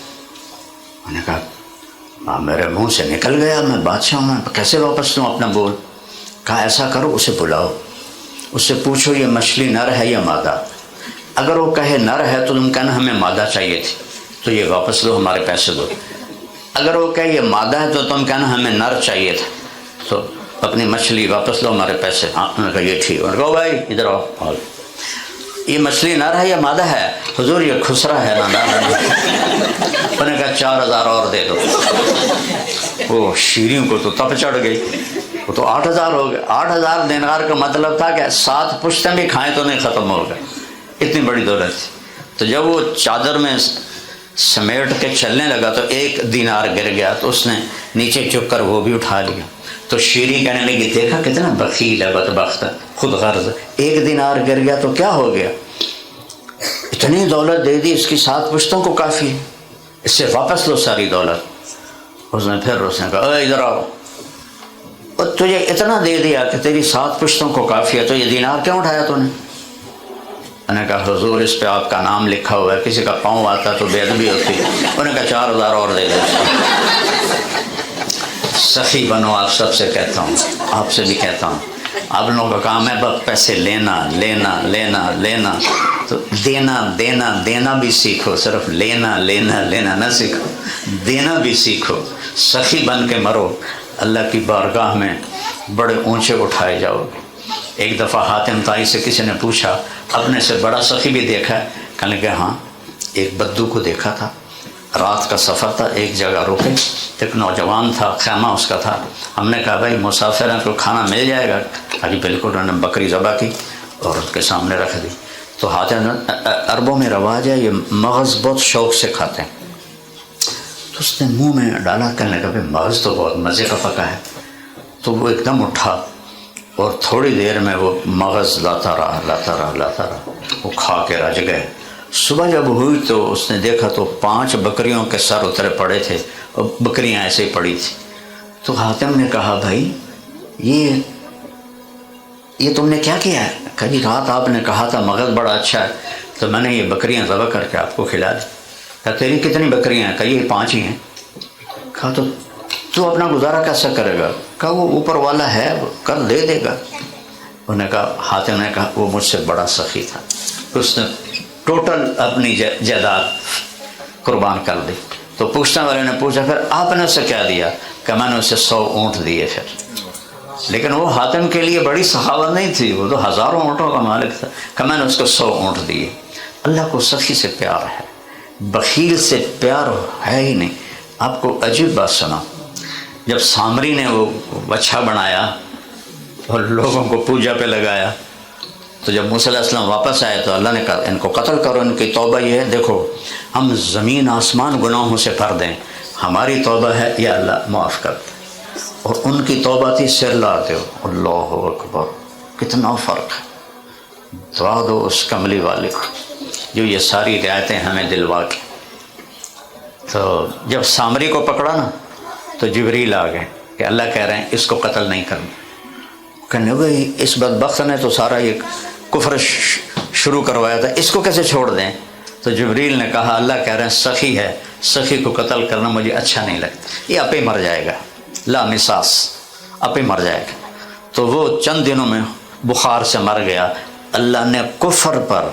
میں نے کہا میرے منہ سے نکل گیا، میں بادشاہ ہوں، میں کیسے واپس دوں اپنا بول؟ کہا ایسا کرو اسے بلاؤ، اس سے پوچھو یہ مچھلی نر ہے یا مادہ، اگر وہ کہے نر ہے تو تم کہنا ہمیں مادہ چاہیے تھی تو یہ واپس دو، ہمارے پیسے دو، اگر وہ کہے یہ مادہ ہے تو تم کہنا ہمیں نر چاہیے تھا تو اپنی مچھلی واپس دو، ہمارے پیسے۔ ہاں انہوں نے کہا یہ ٹھیک، انہوں نے کہا بھائی ادھر آؤ، یہ مچھلی نر ہے یا مادہ ہے؟ حضور یہ خسرا ہے نا۔ انہوں نے کہا 4000 اور دے دو۔ وہ شیریں کو تو تپ چڑھ گئی، وہ تو 8000 ہو گئے۔ 8000 دینار کا مطلب تھا کہ 7 پشتیں بھی کھائیں تو نہیں ختم ہوگا، اتنی بڑی دولت تھی۔ تو جب وہ چادر میں سمیٹ کے چلنے لگا تو 1 دینار گر گیا، تو اس نے نیچے چک کر وہ بھی اٹھا لیا۔ تو شیری کہنے لگی دیکھا کتنا بخیل ہے، بدبخت ہے، خود غرض، 1 دینار گر گیا تو کیا ہو گیا، اتنی دولت دے دی، اس کی 7 پشتوں کو کافی ہے، اس سے واپس لو ساری دولت۔ اس نے کہا اے ادھر آؤ، اور تجھے اتنا دے دیا کہ تیری 7 پشتوں کو کافی ہے، تو یہ دینار کیوں اٹھایا تو نے؟ انہوں نے کہا حضور اس پہ آپ کا نام لکھا ہوا ہے، کسی کا پاؤں آتا تو بے ادبی ہوتی۔ انہوں نے کہا 4000 اور دے دو۔ سخی بنو، آپ سب سے کہتا ہوں، آپ سے بھی کہتا ہوں، آپ لوگوں کا کام ہے بس پیسے لینا لینا لینا لینا، تو دینا دینا دینا بھی سیکھو، صرف لینا لینا لینا نہ سیکھو، دینا بھی سیکھو۔ سخی بن کے مرو، اللہ کی بارگاہ میں بڑے اونچے اٹھائے جاؤ گے۔ ایک دفعہ حاتم طائی سے کسی نے پوچھا اپنے سے بڑا سخی بھی دیکھا ہے؟ کہنے لگے ہاں، ایک بدو کو دیکھا تھا، رات کا سفر تھا، ایک جگہ رکے، ایک نوجوان تھا، خیمہ اس کا تھا، ہم نے کہا بھائی مسافر ہیں کو کھانا مل جائے گا؟ ابھی بالکل، انہوں نے بکری ذبح کی اور اس کے سامنے رکھ دی۔ تو حاتم، عربوں میں رواج ہے یہ مغز بہت شوق سے کھاتے ہیں، تو اس نے منہ میں ڈالا، کہنے لگا بھائی مغز تو بہت مزے کا پکا ہے۔ تو وہ ایک دم اٹھا اور تھوڑی دیر میں وہ مغز لاتا رہا، وہ کھا کے رج گئے۔ صبح جب ہوئی تو اس نے دیکھا تو 5 بکریوں کے سر اترے پڑے تھے اور بکریاں ایسے ہی پڑی تھی۔ تو حاتم نے کہا بھائی یہ تم نے کیا کیا ہے؟ کہا جی رات آپ نے کہا تھا مغز بڑا اچھا ہے تو میں نے یہ بکریاں ذبح کر کے آپ کو کھلا دی۔ کہا تیری کتنی بکریاں ہیں؟ کہا یہ 5 ہی ہیں۔ کہا تو اپنا گزارا کیسا کرے گا؟ کہا وہ اوپر والا ہے، کل دے دے گا۔ انہوں نے کہا، حاتم نے کہا وہ مجھ سے بڑا سخی تھا، اس نے ٹوٹل اپنی جائیداد قربان کر دی۔ تو پوچھنے والے نے پوچھا پھر آپ نے اسے کیا دیا؟ کہ میں نے اسے 100 اونٹ دیے۔ پھر لیکن وہ حاتم کے لیے بڑی سخاوت نہیں تھی، وہ تو ہزاروں اونٹوں کا مالک تھا، کہ میں نے اس کو 100 اونٹ دیے۔ اللہ کو سخی سے پیار ہے، بخیل سے پیار ہے ہی نہیں۔ آپ کو عجیب بات سنا، جب سامری نے وہ بچھا بنایا اور لوگوں کو پوجا پہ لگایا، تو جب موسیٰ علیہ السلام واپس آئے تو اللہ نے کہا ان کو قتل کرو، ان کی توبہ یہ ہے، دیکھو ہم زمین آسمان گناہوں سے بھر دیں، ہماری توبہ ہے یا اللہ معاف کر دے، اور ان کی توبہ تھی سر لا دو۔ اللہ اکبر، کتنا فرق ہے۔ دعا دو اس کملی والے کو جو یہ ساری رعایتیں ہمیں دلوا کے۔ تو جب سامری کو پکڑا نا تو جبریل آ گئے کہ اللہ کہہ رہے ہیں اس کو قتل نہیں کرنا۔ کہنے بھائی اس بدبخت نے تو سارا یہ کفر شروع کروایا تھا، اس کو کیسے چھوڑ دیں؟ تو جبریل نے کہا اللہ کہہ رہے ہیں سخی ہے، سخی کو قتل کرنا مجھے اچھا نہیں لگتا، یہ آپ ہی مر جائے گا، لا مساس، آپ ہی مر جائے گا۔ تو وہ چند دنوں میں بخار سے مر گیا۔ اللہ نے کفر پر،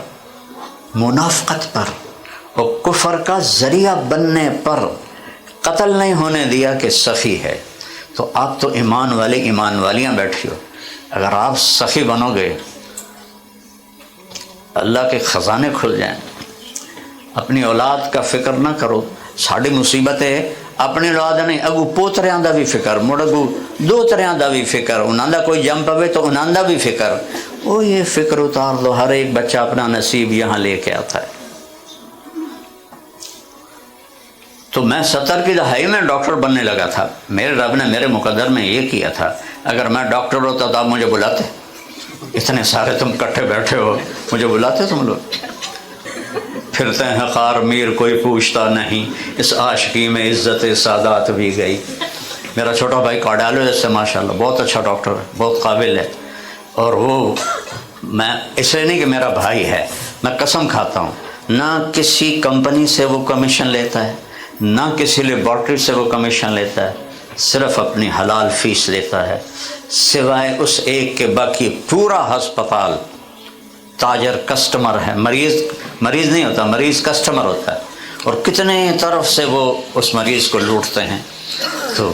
منافقت پر اور کفر کا ذریعہ بننے پر قتل نہیں ہونے دیا کہ سخی ہے۔ تو آپ تو ایمان والے ایمان والیاں بیٹھی ہو، اگر آپ سخی بنو گے اللہ کے خزانے کھل جائیں۔ اپنی اولاد کا فکر نہ کرو، ساڑی مصیبت ہے اپنی اولاد نہیں، اگو پوتریاں دا بھی فکر، مڑ اگو دوتریاں دا بھی فکر، انہاں دا کوئی جم پوے تو انہاں دا بھی فکر۔ وہ یہ فکر اتار دو، ہر ایک بچہ اپنا نصیب یہاں لے کے آتا ہے۔ تو میں 70 کی دہائی میں ڈاکٹر بننے لگا تھا، میرے رب نے میرے مقدر میں یہ کیا تھا، اگر میں ڈاکٹر ہوتا تو آپ مجھے بلاتے، اتنے سارے تم کٹھے بیٹھے ہو، مجھے بلاتے تم لوگ؟ پھرتے ہیں خار میر کوئی پوچھتا نہیں، اس عاشقی میں عزت سادات بھی گئی۔ میرا چھوٹا بھائی کارڈیالوجسٹ سے ماشاءاللہ بہت اچھا ڈاکٹر ہے، بہت قابل ہے، اور وہ میں اس لیے نہیں کہ میرا بھائی ہے، میں قسم کھاتا ہوں نہ کسی کمپنی سے وہ کمیشن لیتا ہے، نہ کسی لیبارٹری سے وہ کمیشن لیتا ہے، صرف اپنی حلال فیس لیتا ہے، سوائے اس ایک کے باقی پورا ہسپتال تاجر کسٹمر ہے، مریض نہیں ہوتا، مریض کسٹمر ہوتا ہے، اور کتنے طرف سے وہ اس مریض کو لوٹتے ہیں۔ تو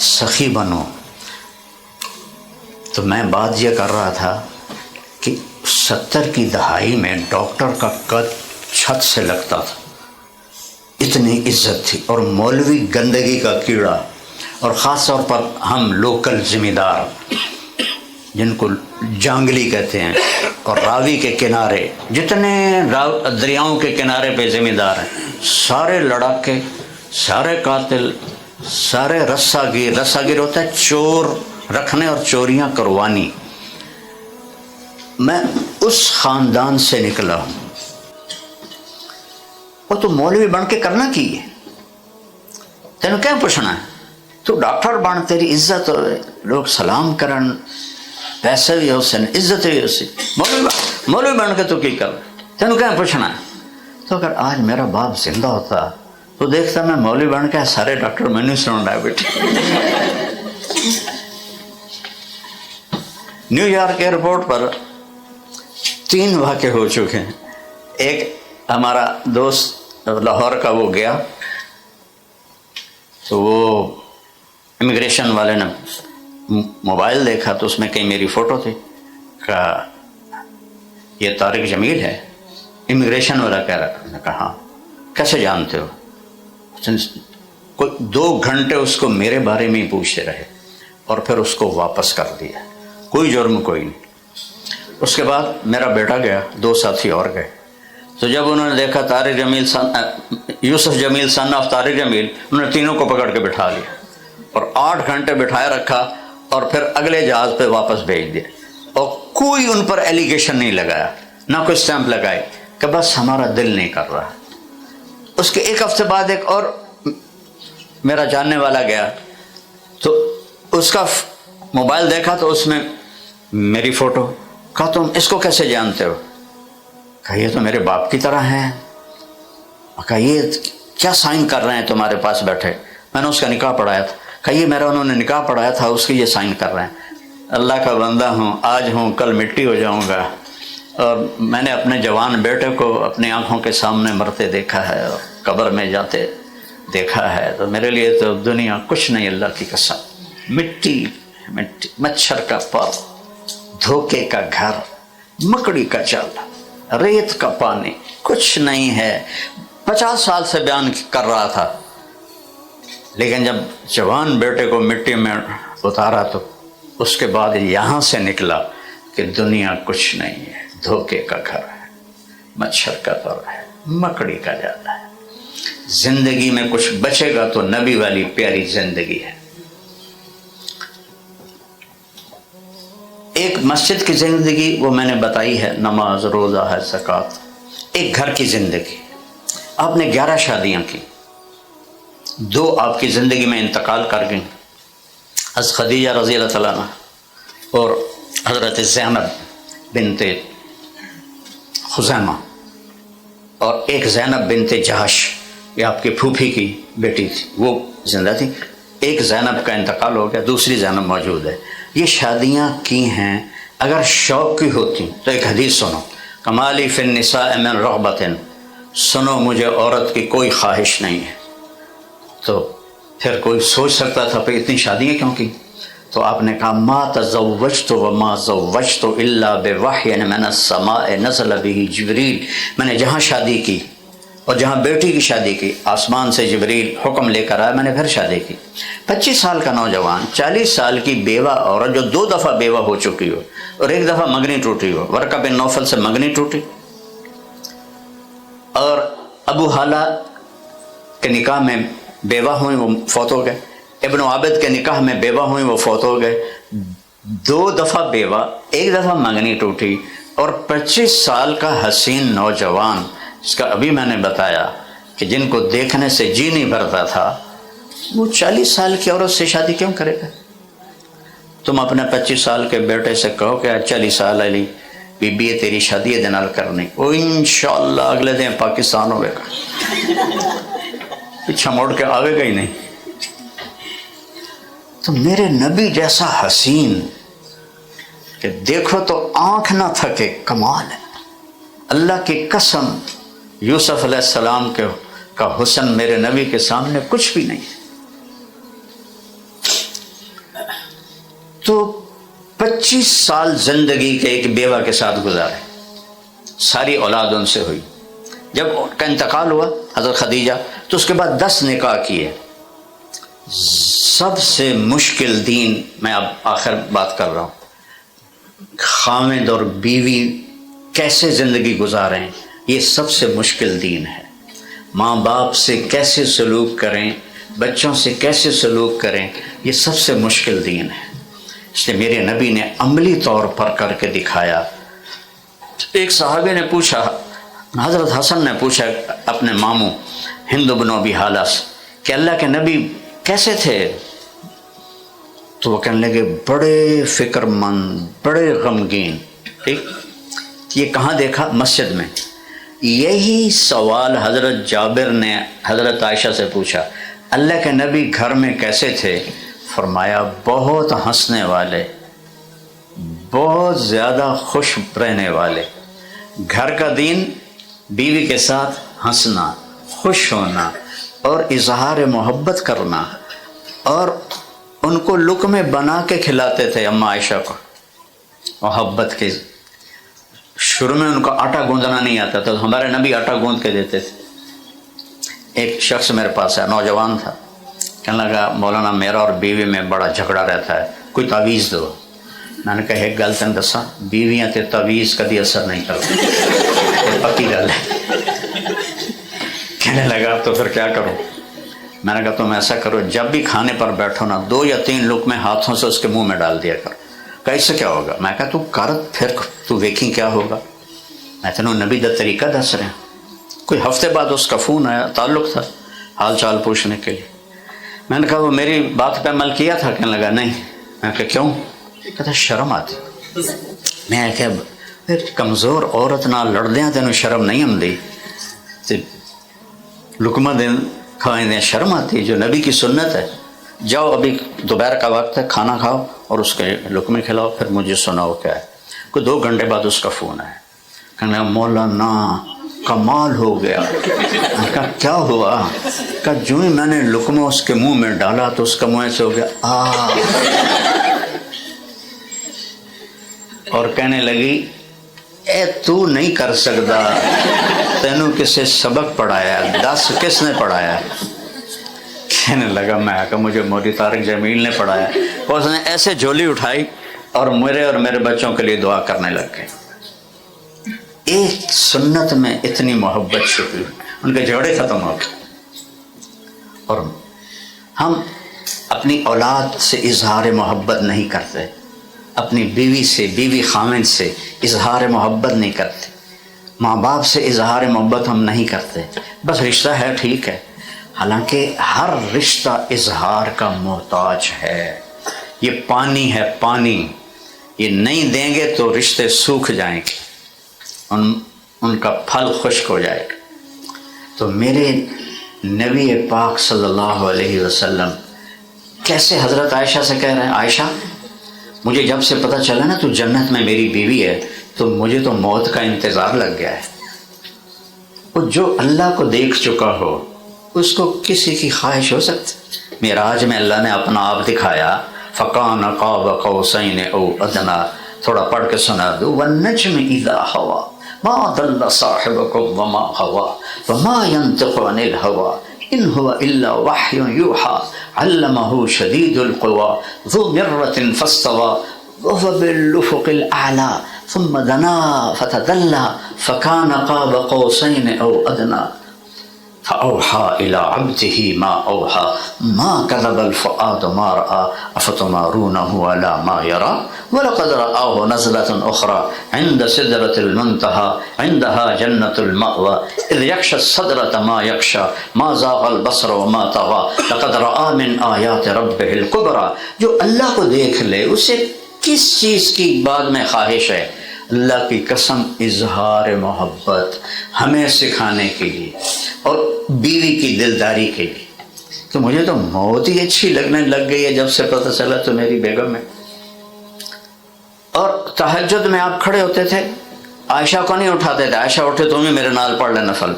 سخی بنو۔ تو میں بات یہ کر رہا تھا کہ 70 کی دہائی میں ڈاکٹر کا قد چھت سے لگتا تھا، اتنی عزت تھی، اور مولوی گندگی کا کیڑا، اور خاص طور پر ہم لوکل ذمہ دار جن کو جانگلی کہتے ہیں اور راوی کے کنارے، جتنے دریاؤں کے کنارے پہ زمیندار ہیں، سارے لڑاکے، سارے قاتل، سارے رسا گیر. رسا گیر ہوتا ہے چور رکھنے اور چوریاں کروانی. میں اس خاندان سے نکلا ہوں. وہ تو مولوی بن کے کرنا کی ہے؟ تینوں کیا پوچھنا ہے؟ تو ڈاکٹر بن، تیری عزت ہو، لوگ سلام کرن، پیسے بھی ہو سن، عزت بھی ہو سی. مولوی بن کے تو کی کر، تینوں کیا پوچھنا ہے؟ تو اگر آج میرا باپ زندہ ہوتا تو دیکھتا میں مولوی بن کے سارے ڈاکٹر میں نہیں سن رہا ہے بیٹے. نیو یارک ایئرپورٹ پر 3 واقعے ہو چکے ہیں. ایک ہمارا دوست لاہور کا، وہ گیا تو وہ امیگریشن والے نے موبائل دیکھا تو اس میں کہیں میری فوٹو تھی. کہا یہ طارق جمیل ہے؟ امیگریشن والا کہہ رہا. میں کہا ہاں. کیسے جانتے ہو؟ کوئی 2 گھنٹے اس کو میرے بارے میں ہی پوچھتے رہے اور پھر اس کو واپس کر دیا. کوئی جرم کوئی نہیں. اس کے بعد میرا بیٹا گیا، 2 ساتھی اور گئے. تو جب انہوں نے دیکھا طارق جمیل یوسف جمیل سن آف طارق جمیل، انہوں نے تینوں کو پکڑ کے بٹھا لیا اور 8 گھنٹے بٹھائے رکھا اور پھر اگلے جہاز پہ واپس بھیج دیا. اور کوئی ان پر ایلیگیشن نہیں لگایا، نہ کوئی اسٹیمپ لگائی کہ بس ہمارا دل نہیں کر رہا. اس کے 1 ہفتے بعد ایک اور میرا جاننے والا گیا تو اس کا موبائل دیکھا تو اس میں میری فوٹو. کہا تم اس کو کیسے جانتے ہو؟ کہا یہ تو میرے باپ کی طرح ہیں. کہا یہ کیا سائن کر رہے ہیں تمہارے پاس بیٹھے؟ میں نے اس کا نکاح پڑھایا تھا. کہا یہ میرا انہوں نے نکاح پڑھایا تھا، اس کی یہ سائن کر رہے ہیں. اللہ کا بندہ ہوں، آج ہوں کل مٹی ہو جاؤں گا. اور میں نے اپنے جوان بیٹے کو اپنی آنکھوں کے سامنے مرتے دیکھا ہے اور قبر میں جاتے دیکھا ہے. تو میرے لیے تو دنیا کچھ نہیں، اللہ کی قسم. مٹی مٹی، مچھر کا پر، دھوکے کا گھر، مکڑی کا جال، ریت کا پانی، کچھ نہیں ہے. 50 سال سے بیان کر رہا تھا، لیکن جب جوان بیٹے کو مٹی میں اتارا تو اس کے بعد یہاں سے نکلا کہ دنیا کچھ نہیں ہے، دھوکے کا گھر ہے، مچھر کا پر ہے، مکڑی کا جال ہے. زندگی میں کچھ بچے گا تو نبی والی پیاری زندگی ہے. ایک مسجد کی زندگی وہ میں نے بتائی ہے، نماز، روزہ ہے، زکوٰۃ. ایک گھر کی زندگی، آپ نے 11 شادیاں کی، 2 آپ کی زندگی میں انتقال کر گئیں، حضرت خدیجہ رضی اللہ تعالیٰ عنہ اور حضرت زینب بنت خزیمہ، اور ایک زینب بنت جہش، یہ آپ کی پھوپھی کی بیٹی تھی، وہ زندہ تھی. ایک زینب کا انتقال ہو گیا، دوسری زینب موجود ہے. یہ شادیاں کی ہیں. اگر شوق کی ہوتی تو ایک حدیث سنو، کمالی فی النساء من رغبت، سنو مجھے عورت کی کوئی خواہش نہیں ہے. تو پھر کوئی سوچ سکتا تھا کہ اتنی شادیاں کیوں کی؟ تو آپ نے کہا ما تزوجت وما زوجت الا بوحی من السماء نزل به جبریل. میں نے جہاں شادی کی اور جہاں بیٹی کی شادی کی، آسمان سے جبریل حکم لے کر آیا، میں نے پھر شادی کی. 25 سال کا نوجوان، 40 سال کی بیوہ عورت جو 2 دفعہ بیوہ ہو چکی ہو اور 1 دفعہ منگنی ٹوٹی ہو. ورقہ بن نوفل سے منگنی ٹوٹی اور ابو حالہ کے نکاح میں بیوہ ہوئیں، وہ فوت ہو گئے. ابن عابد کے نکاح میں بیوہ ہوئیں، وہ فوت ہو گئے. 2 دفعہ بیوہ، 1 دفعہ منگنی ٹوٹی اور 25 سال کا حسین نوجوان، جس کا ابھی میں نے بتایا کہ جن کو دیکھنے سے جی نہیں بھرتا تھا، وہ 40 سال کی عورت سے شادی کیوں کرے گا؟ تم اپنے 25 سال کے بیٹے سے کہو کہ 40 سال علی بی بی تیری شادی دے نال کرنی، وہ انشاءاللہ اگلے دن پاکستان ہوئے گا، پیچھا موڑ کے آوے گا ہی نہیں. تو میرے نبی جیسا حسین کہ دیکھو تو آنکھ نہ تھکے، کمال ہے. اللہ کی قسم یوسف علیہ السلام کا حسن میرے نبی کے سامنے کچھ بھی نہیں. تو 25 سال زندگی کے ایک بیوہ کے ساتھ گزارے، ساری اولاد ان سے ہوئی. جب ان کا انتقال ہوا حضرت خدیجہ، تو اس کے بعد 10 نکاح کیے. سب سے مشکل دین، میں اب آخر بات کر رہا ہوں، خاوند اور بیوی کیسے زندگی گزاریں، یہ سب سے مشکل دین ہے۔ ماں باپ سے کیسے سلوک کریں، بچوں سے کیسے سلوک کریں، یہ سب سے مشکل دین ہے۔ اس لیے میرے نبی نے عملی طور پر کر کے دکھایا۔ ایک صحابی نے پوچھا، حضرت حسن نے پوچھا اپنے ماموں ہند بن ابی حالہ سے کہ اللہ کے نبی کیسے تھے؟ تو وہ کہنے لگے بڑے فکر مند، بڑے غمگین۔ ٹھیک، یہ کہاں دیکھا؟ مسجد میں۔ یہی سوال حضرت جابر نے حضرت عائشہ سے پوچھا، اللہ کے نبی گھر میں کیسے تھے؟ فرمایا بہت ہنسنے والے، بہت زیادہ خوش رہنے والے۔ گھر کا دین بیوی کے ساتھ ہنسنا، خوش ہونا اور اظہار محبت کرنا، اور ان کو لقمے بنا کے کھلاتے تھے اماں عائشہ کو محبت کے۔ شروع میں ان کو آٹا گوندنا نہیں آتا تھا، ہمارے نبی آٹا گوند کے دیتے تھے۔ ایک شخص میرے پاس ہے، نوجوان تھا، کہنے لگا مولانا میرا اور بیوی میں بڑا جھگڑا رہتا ہے، کوئی تعویذ دو۔ میں نے کہا ایک گل تین دساں، بیویاں تے تعویذ کبھی اثر نہیں کرتی، یہ پکی گل ہے۔ کہنے لگا تو پھر کیا کروں؟ میں نے کہا تم ایسا کرو، جب بھی کھانے پر بیٹھو نا 2 یا 3 لقمے ہاتھوں سے اس کے منہ میں ڈال دیا کرو۔ کیسے کیا ہوگا؟ میں کہا تو کر پھر تو دیکھیں کیا ہوگا۔ میں تینوں نبی دا طریقہ دس رہے ہیں۔ کوئی ہفتے بعد اس کا فون آیا، تعلق تھا حال چال پوچھنے کے لیے۔ میں نے کہا وہ میری بات پہ عمل کیا تھا؟ کہنے لگا نہیں۔ میں کہا کیوں؟ کہتا شرم آتی۔ میں کہ کمزور عورت نہ لڑ دیاں تینوں شرم نہیں آمدی، لقمہ دین کھائیں دیں شرم آتی؟ جو نبی کی سنت ہے، جاؤ ابھی دوپہر کا وقت ہے، کھانا کھاؤ اور اس کے لقمے کھلاؤ، پھر مجھے سناؤ کیا ہے۔ کوئی 2 گھنٹے بعد اس کا فون آیا، کہنے لگا مولانا کمال ہو گیا۔ میں کہا کیا ہوا؟ کہا جو ہی میں نے لقمہ اس کے منہ میں ڈالا تو اس کا منہ ایسے ہو گیا اور کہنے لگی اے تو نہیں کر سکتا، تینوں کسے سبق پڑھایا؟ 10 کس نے پڑھایا؟ کہنے لگا میں کہ مجھے مودی طارق جمیل نے پڑھایا۔ اس نے ایسے جھولی اٹھائی اور میرے بچوں کے لیے دعا کرنے لگ گئے۔ ایک سنت میں اتنی محبت چھپی، ان کے جھگڑے ختم ہو گئے۔ اور ہم اپنی اولاد سے اظہار محبت نہیں کرتے، اپنی بیوی سے، بیوی خاوند سے اظہار محبت نہیں کرتے، ماں باپ سے اظہار محبت ہم نہیں کرتے، بس رشتہ ہے ٹھیک ہے۔ حالانکہ ہر رشتہ اظہار کا محتاج ہے۔ یہ پانی ہے، پانی، یہ نہیں دیں گے تو رشتے سوکھ جائیں گے، ان کا پھل خشک ہو جائے گا۔ تو میرے نبی پاک صلی اللہ علیہ وسلم کیسے حضرت عائشہ سے کہہ رہے ہیں، عائشہ مجھے جب سے پتہ چلا نا تو جنت میں میری بیوی ہے تو مجھے تو موت کا انتظار لگ گیا ہے۔ اور جو اللہ کو دیکھ چکا ہو اس کو کسی کی خواہش ہو سکتی؟ معراج میں اللہ نے اپنا آپ دکھایا، فَقَانَ قَابَ قَوْسَيْنِ أَوْ أَدْنَىٰ، تھوڑا پڑھ کے سنا دو، وَالنَّجْمِ إِذَا هَوَىٰ مَا ضَلَّ صَاحِبُكُمْ وَمَا غَوَىٰ وَمَا يَنطِقُ عَنِ الْهَوَىٰ إِنْ هُوَ إِلَّا وَحْيٌ يُوحَىٰ عَلَّمَهُ شَدِيدُ الْقُوَىٰ ذُو مِرَّةٍ فَاسْتَوَىٰ وَهُوَ بِالْأُفُقِ الْأَعْلَىٰ ثُمَّ دَنَا فَتَدَلَّىٰ فَكَانَ قَابَ قَوْسَيْنِ أَوْ أَدْنَىٰ فَأَوْحَىٰ إِلَىٰ عَبْدِهِ مَا أَوْحَىٰ مَا كَذَبَ الْفُؤَادُ مَا رَأَىٰ أَفَتُمَارُونَهُ عَلَىٰ مَا يَرَىٰ وَلَقَدْ رَآهُ نَزْلَةً أُخْرَىٰ عِندَ سِدْرَةِ الْمُنتَهَىٰ عِندَهَا جَنَّةُ الْمَأْوَىٰ إِذْ يَغْشَى السِّدْرَةَ مَا يَغْشَىٰ مَا زَاغَ الْبَصَرُ وَمَا طَغَىٰ لَقَدْ رَآىٰ مِنْ آيَاتِ رَبِّهِ الْكُبْرَىٰ۔ جو اللہ کو دیکھ لے اسے کس چیز کی بعد میں خواہش ہے؟ اللہ کی قسم اظہار محبت ہمیں سکھانے کے لیے اور بیوی کی دلداری کے لیے کہ مجھے تو موت ہی اچھی لگنے لگ گئی ہے جب سے پتہ چلا تو میری بیگم ہے۔ اور تہجد میں آپ کھڑے ہوتے تھے، عائشہ کو نہیں اٹھاتے تھے، عائشہ اٹھے تم ہی میرے نال پڑھ لے نفل،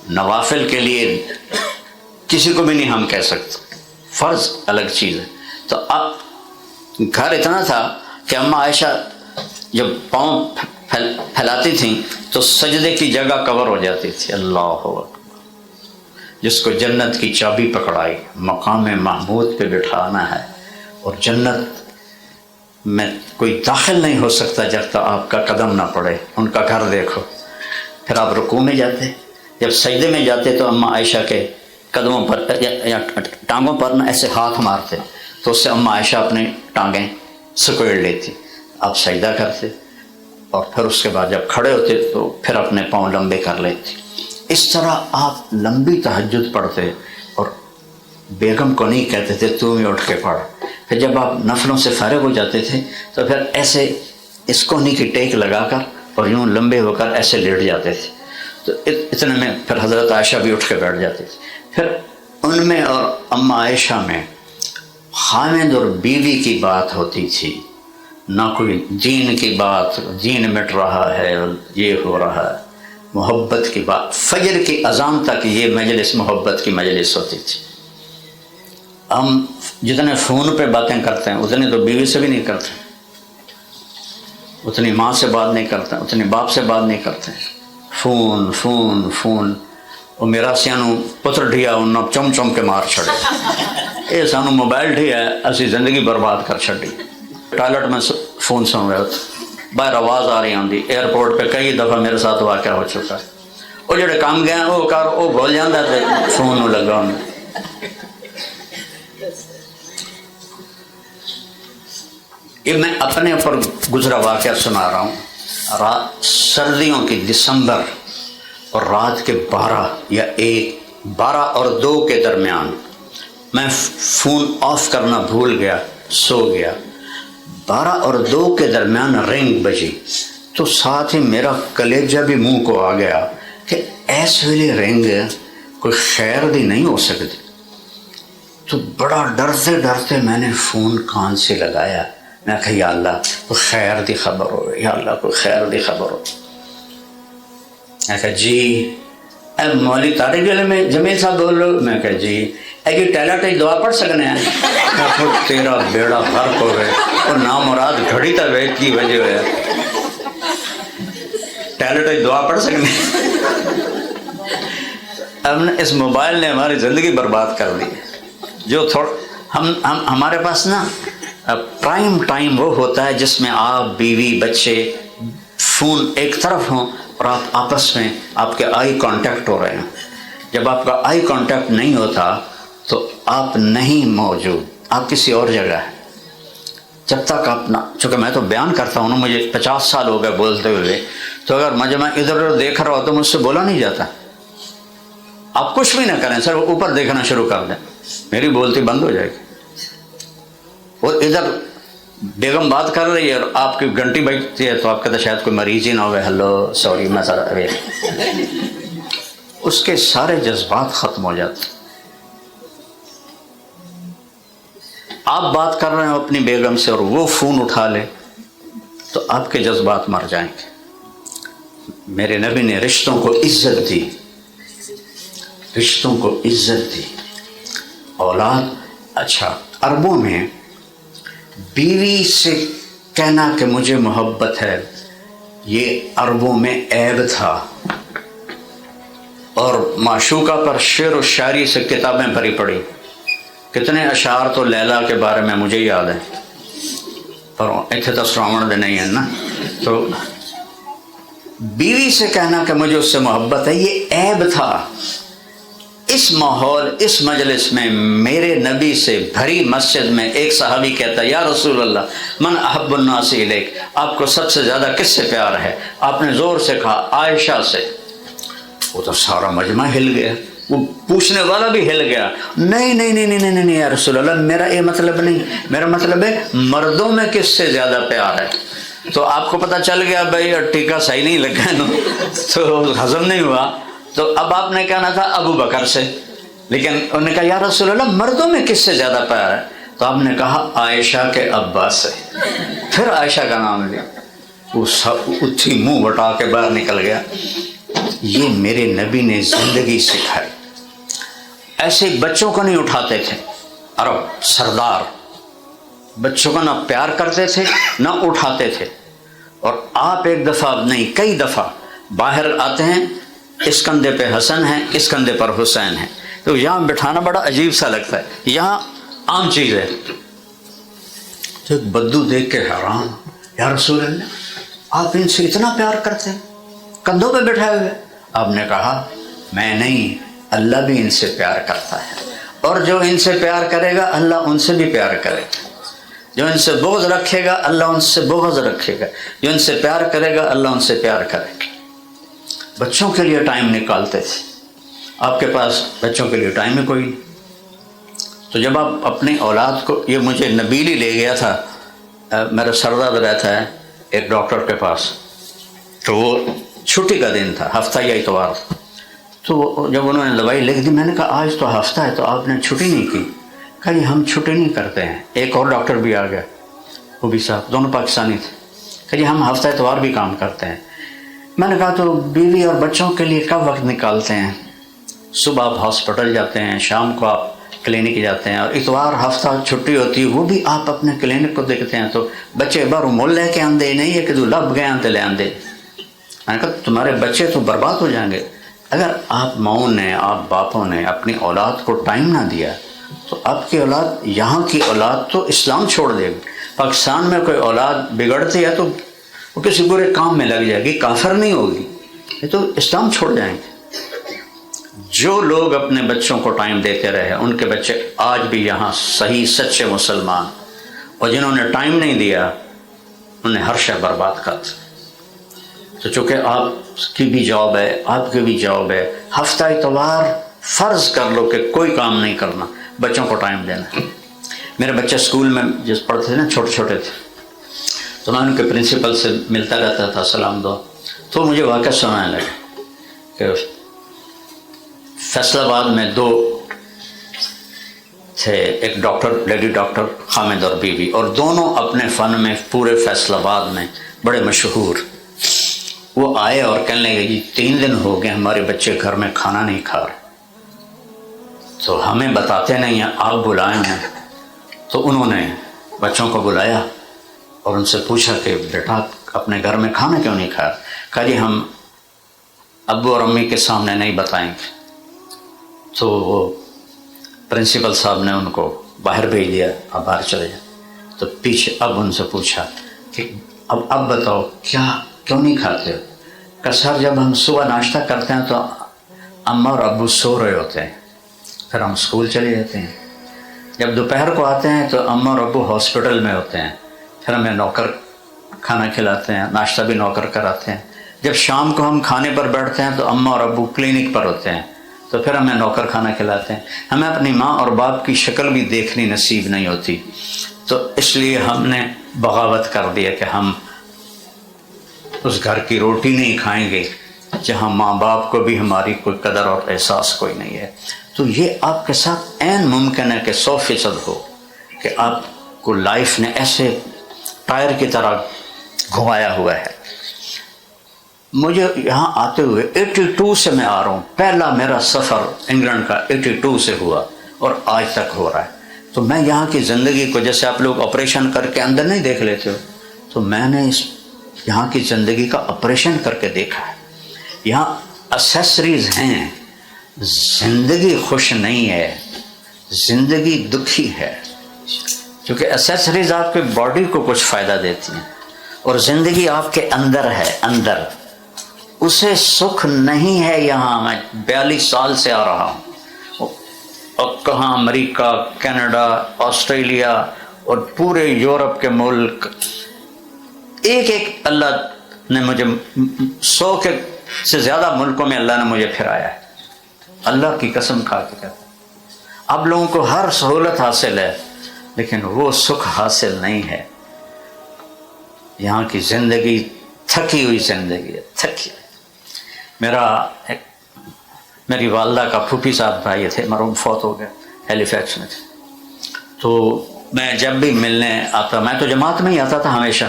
نوافل کے لیے کسی کو بھی نہیں ہم کہہ سکتے، فرض الگ چیز ہے۔ تو اب گھر اتنا تھا کہ اماں عائشہ جب پاؤں پھیلاتی تھیں تو سجدے کی جگہ کور ہو جاتی تھی۔ اللہ اکبر، جس کو جنت کی چابی پکڑائی، مقام محمود پہ بٹھانا ہے اور جنت میں کوئی داخل نہیں ہو سکتا جب تک آپ کا قدم نہ پڑے، ان کا گھر دیکھو۔ پھر آپ رکوع میں جاتے، جب سجدے میں جاتے تو اماں عائشہ کے قدموں پر یا ٹانگوں پر نہ ایسے ہاتھ مارتے، تو اس سے اماں عائشہ اپنی ٹانگیں سکیڑ لیتی، آپ سجدہ کرتے، اور پھر اس کے بعد جب کھڑے ہوتے تو پھر اپنے پاؤں لمبے کر لیتے۔ اس طرح آپ لمبی تہجد پڑھتے، اور بیگم کو نہیں کہتے تھے تو ہی اٹھ کے پڑھ۔ پھر جب آپ نفلوں سے فارغ ہو جاتے تھے تو پھر ایسے اس کوہنی کی ٹیک لگا کر اور یوں لمبے ہو کر ایسے لیٹ جاتے تھے، تو اتنے میں پھر حضرت عائشہ بھی اٹھ کے بیٹھ جاتے تھے۔ پھر ان میں اور اماں عائشہ میں خامد اور بیوی کی بات ہوتی تھی، نہ کوئی دین کی بات، دین مٹ رہا ہے یہ ہو رہا ہے، محبت کی بات۔ فجر کی اذان تک یہ مجلس محبت کی مجلس ہوتی تھی۔ ہم جتنے فون پہ باتیں کرتے ہیں اتنی تو بیوی سے بھی نہیں کرتے، اتنی ماں سے بات نہیں کرتے، اتنی باپ سے بات نہیں کرتے، فون فون فون۔ اور میرا سیانو پتر ڈھیا انہوں چم چم کے مار چھڑے، یہ سانو موبائل ڈھیا ہے اسی زندگی برباد کر چھڑی۔ ٹوائلٹ میں فون سن رہے ہوتے، باہر آواز آ رہی ہوتی، ایئرپورٹ پہ کئی دفعہ میرے ساتھ واقعہ ہو چکا ہے، وہ جڑے کام گئے ہیں وہ کر وہ بھول جاتا ہے فون نو لگا انہیں۔ یہ میں اپنے اوپر گزرا واقعہ سنا رہا ہوں۔ سردیوں کی دسمبر اور رات کے 12 اور 2 کے درمیان میں فون آف کرنا بھول گیا، سو گیا۔ 12 اور 2 کے درمیان رنگ بجی تو ساتھ ہی میرا کلیجہ بھی منہ کو آ گیا کہ ایس ویلے رنگ کوئی خیر دی نہیں ہو سکتی۔ تو بڑا ڈرتے ڈرتے میں نے فون کان سے لگایا، میں کہا یا اللہ کوئی خیر دی خبر ہو، یا اللہ کوئی خیر دی خبر ہو۔ میں کہا جی اے مولی طارق علم جمیل صاحب بول رہے ہو؟ میں کہا جی اے جی ٹیلٹ دعا پڑھ سکنے ہیں؟ میں تیرا بیڑا غرق ہو گئے، اور نامراد گھڑی تا ویت کی وجہ ہے ٹیلٹ دعا پڑھ سکنے ہیں؟ اب اس موبائل نے ہماری زندگی برباد کر دی۔ جو ہمارے پاس نا پرائم ٹائم وہ ہوتا ہے جس میں آپ بیوی بچے فون ایک طرف ہوں اور آپ آپس میں آپ کے آئی کانٹیکٹ ہو رہے ہیں۔ جب آپ کا آئی کانٹیکٹ نہیں ہوتا تو آپ نہیں موجود، آپ کسی اور جگہ ہیں۔ جب تک آپ نہ، چونکہ میں تو بیان کرتا ہوں نا، مجھے 50 سال ہو گئے بولتے ہوئے، تو اگر میں ادھر ادھر دیکھ رہا ہوں تو مجھ سے بولا نہیں جاتا۔ آپ کچھ بھی نہ کریں، سر اوپر دیکھنا شروع کر دیں، میری بولتی بند ہو جائے گی۔ اور ادھر بیگم بات کر رہی ہے اور آپ کی گھنٹی بجتی ہے تو آپ کہتے شاید کوئی مریض ہی نہ ہوئے، ہلو سوری میں ذرا اس کے سارے جذبات ختم ہو جاتے۔ آپ بات کر رہے ہیں اپنی بیگم سے اور وہ فون اٹھا لے تو آپ کے جذبات مر جائیں گے۔ میرے نبی نے رشتوں کو عزت دی، رشتوں کو عزت دی۔ اولاد، اچھا عربوں میں بیوی سے کہنا کہ مجھے محبت ہے یہ عربوں میں عیب تھا، اور معشوقہ پر شعر و شاعری سے کتابیں بھری پڑی، کتنے اشعار تو لیلا کے بارے میں مجھے یاد ہے، پر اتنے تو سراوڑ دے نہیں ہے نا۔ تو بیوی سے کہنا کہ مجھے اس سے محبت ہے یہ عیب تھا۔ اس ماحول، اس مجلس میں میرے نبی سے بھری مسجد میں ایک صحابی کہتا ہے یا رسول اللہ من احب الناس الیک، آپ کو سب سے زیادہ کس سے پیار ہے؟ آپ نے زور سے کہا عائشہ سے۔ وہ تو سارا مجمع ہل گیا، وہ پوچھنے والا بھی ہل گیا، نہیں نہیں نہیں نہیں نہیں نہیں یا رسول اللہ میرا یہ مطلب نہیں، میرا مطلب ہے مردوں میں کس سے زیادہ پیار ہے۔ تو آپ کو پتہ چل گیا بھائی ٹیکا صحیح نہیں لگا نا، تو ہضم نہیں ہوا، تو اب آپ نے کہنا تھا ابو بکر سے، لیکن انہوں نے کہا یا رسول اللہ مردوں میں کس سے زیادہ پیار ہے؟ تو آپ نے کہا عائشہ کے ابا سے، پھر عائشہ کا نام لیا، وہ اٹھی منہ بٹا کے باہر نکل گیا۔ یہ میرے نبی نے زندگی سکھائی۔ ایسے بچوں کو نہیں اٹھاتے تھے عرب سردار، بچوں کو نہ پیار کرتے تھے نہ اٹھاتے تھے۔ اور آپ ایک دفعہ نہیں کئی دفعہ باہر آتے ہیں، اس کندھے پہ حسن ہے، اس کندھے پر حسین ہے، تو یہاں بٹھانا بڑا عجیب سا لگتا ہے، یہاں عام چیز ہے، تو ایک بدو دیکھ کے حیران، یا رسول اللہ آپ ان سے اتنا پیار کرتے ہیں، کندھوں پہ بٹھائے ہوئے؟ آپ نے کہا میں نہیں، اللہ بھی ان سے پیار کرتا ہے، اور جو ان سے پیار کرے گا اللہ ان سے بھی پیار کرے گا، جو ان سے بغض رکھے گا اللہ ان سے بغض رکھے گا، جو ان سے پیار کرے گا اللہ ان سے پیار کرے گا۔ بچوں کے لیے ٹائم نکالتے تھے، آپ کے پاس بچوں کے لیے ٹائم ہی کوئی نہیں۔ تو جب آپ اپنی اولاد کو، یہ مجھے نبیل ہی لے گیا تھا، میرا سرداد رہتا ہے ایک ڈاکٹر کے پاس، تو وہ چھٹی کا دن تھا، ہفتہ یا اتوار تھا، تو جب انہوں نے دوائی لکھ دی میں نے کہا آج تو ہفتہ ہے تو آپ نے چھٹی نہیں کی؟ کہا جی ہم چھٹی نہیں کرتے ہیں۔ ایک اور ڈاکٹر بھی آ گیا، وہ بھی صاحب، دونوں پاکستانی تھے، کہ جی ہم ہفتہ اتوار بھی کام کرتے ہیں۔ میں نے کہا تو بیوی اور بچوں کے لیے کب وقت نکالتے ہیں؟ صبح آپ ہاسپٹل جاتے ہیں، شام کو آپ کلینک جاتے ہیں، اور اتوار ہفتہ چھٹی ہوتی ہے وہ بھی آپ اپنے کلینک کو دیکھتے ہیں، تو بچے باہر مول لے کے آندے نہیں ہے کہ تو لب گئے آتے لے آندے۔ میں نے کہا تمہارے بچے تو برباد ہو جائیں گے اگر آپ ماؤں نے، آپ باپوں نے اپنی اولاد کو ٹائم نہ دیا تو آپ کی اولاد، یہاں کی اولاد تو اسلام چھوڑ دے گی۔ پاکستان میں کوئی اولاد بگڑتی ہے تو وہ کسی برے کام میں لگ جائے گی، کافر نہیں ہوگی، یہ تو اسلام چھوڑ جائیں گے۔ جو لوگ اپنے بچوں کو ٹائم دیتے رہے ان کے بچے آج بھی یہاں صحیح سچے مسلمان، اور جنہوں نے ٹائم نہیں دیا انہیں ہر شے برباد کر دیا۔ تو چونکہ آپ کی بھی جاب ہے، آپ کی بھی جاب ہے، ہفتہ اتوار فرض کر لو کہ کوئی کام نہیں کرنا، بچوں کو ٹائم دینا۔ میرے بچے اسکول میں جس پڑھتے تھے نا، چھوٹے چھوٹے تھے، تو میں ان کے پرنسپل سے ملتا رہتا تھا، سلام دعا، تو مجھے واقعہ سنانے لگا کہ فیصل آباد میں دو تھے، ایک ڈاکٹر، لیڈی ڈاکٹر حامد اور بیوی، اور دونوں اپنے فن میں پورے فیصل آباد میں بڑے مشہور۔ وہ آئے اور کہنے لگے جی 3 دن ہو گئے ہمارے بچے گھر میں کھانا نہیں کھا رہے، تو ہمیں بتاتے نہیں ہیں، آپ بلائیں انہیں۔ تو انہوں نے بچوں کو بلایا اور ان سے پوچھا کہ بیٹا اپنے گھر میں کھانا کیوں نہیں کھایا؟ کہا جی ہم ابو اور امی کے سامنے نہیں بتائیں گے۔ تو وہ پرنسپل صاحب نے ان کو باہر بھیج دیا، اب باہر چلے جائیں۔ تو پیچھے اب ان سے پوچھا کہ اب بتاؤ کیوں نہیں کھاتے ہو؟ کہ سر جب ہم صبح ناشتہ کرتے ہیں تو اماں اور ابو سو رہے ہوتے ہیں، پھر ہم اسکول چلے جاتے ہیں۔ جب دوپہر کو آتے ہیں تو اماں اور ابو ہاسپٹل میں ہوتے ہیں، پھر ہمیں نوکر کھانا کھلاتے ہیں، ناشتہ بھی نوکر کراتے ہیں۔ جب شام کو ہم کھانے پر بیٹھتے ہیں تو اماں اور ابو کلینک پر ہوتے ہیں، تو پھر ہمیں نوکر کھانا کھلاتے ہیں۔ ہمیں اپنی ماں اور باپ کی شکل بھی دیکھنی نصیب نہیں ہوتی، تو اس لیے ہم نے بغاوت کر دیا کہ ہم اس گھر کی روٹی نہیں کھائیں گے جہاں ماں باپ کو بھی ہماری کوئی قدر اور احساس کوئی نہیں ہے۔ تو یہ آپ کے ساتھ عین ممکن ہے کہ 100% ہو کہ آپ کو لائف نے ایسے ٹائر کی طرح گھمایا ہوا ہے۔ مجھے یہاں آتے ہوئے 82 سے میں آ رہا ہوں، پہلا میرا سفر انگلینڈ کا 82 سے ہوا اور آج تک ہو رہا ہے۔ تو میں یہاں کی زندگی کو، جیسے آپ لوگ آپریشن کر کے اندر نہیں دیکھ لیتے ہو، تو میں نے یہاں کی زندگی کا آپریشن کر کے دیکھا ہے۔ یہاں اسیسریز ہیں، زندگی خوش نہیں ہے، زندگی دکھی ہے، کیونکہ اسیسریز آپ کے باڈی کو کچھ فائدہ دیتی ہیں، اور زندگی آپ کے اندر ہے، اندر اسے سکھ نہیں ہے۔ یہاں میں 42 سال سے آ رہا ہوں، اور کہاں امریکہ، کینیڈا، آسٹریلیا اور پورے یورپ کے ملک، ایک اللہ نے مجھے 100 کے سے زیادہ ملکوں میں اللہ نے مجھے پھرایا ہے۔ اللہ کی قسم کھا کے کہتا ہوں، اب لوگوں کو ہر سہولت حاصل ہے لیکن وہ سکھ حاصل نہیں ہے۔ یہاں کی زندگی تھکی ہوئی زندگی ہے، تھکی ہوئی۔ میری والدہ کا پھوپھی صاحب بھائی تھے، مرحوم فوت ہو گئے، ہیلی فیکس میں تھے۔ تو میں جب بھی ملنے آتا، میں تو جماعت میں ہی آتا تھا ہمیشہ،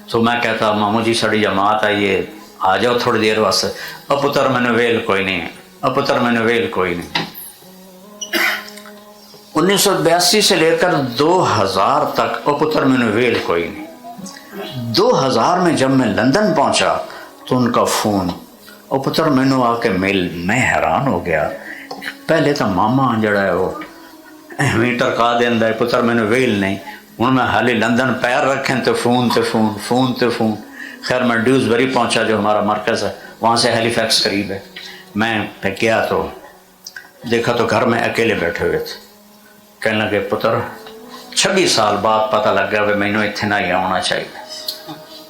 تو میں کہتا ماموں جی سڑی جماعت آئیے، آ جاؤ تھوڑی دیر واسطے۔ اور پتر میں نے ویل کوئی نہیں ہے، اور پتر میں نے ویل کوئی نہیں۔ 1982 سے لے کر 2000 تک اور پتر میں نے ویل کوئی نہیں۔ 2000 میں جب میں لندن پہنچا تو ان کا فون، اور پتر مینو آ کے مل، میں حیران ہو گیا۔ پہلے تو ماما جڑا ہے وہ میٹر کا دینا ہے، پتر مینو ویل نہیں۔ ہوں میں حالی لندن پیر رکھیں تو فون تے فون، فون تے فون۔ خیر میں ڈیوزبری پہنچا جو ہمارا مرکز ہے، وہاں سے ہیلی فیکس قریب ہے۔ میں گیا تو دیکھا تو گھر میں اکیلے بیٹھے ہوئے تھے۔ کہنے لگے پتر 26 سال بعد پتہ لگ گیا کہ مینوں اتنے نہ ہی آنا چاہیے۔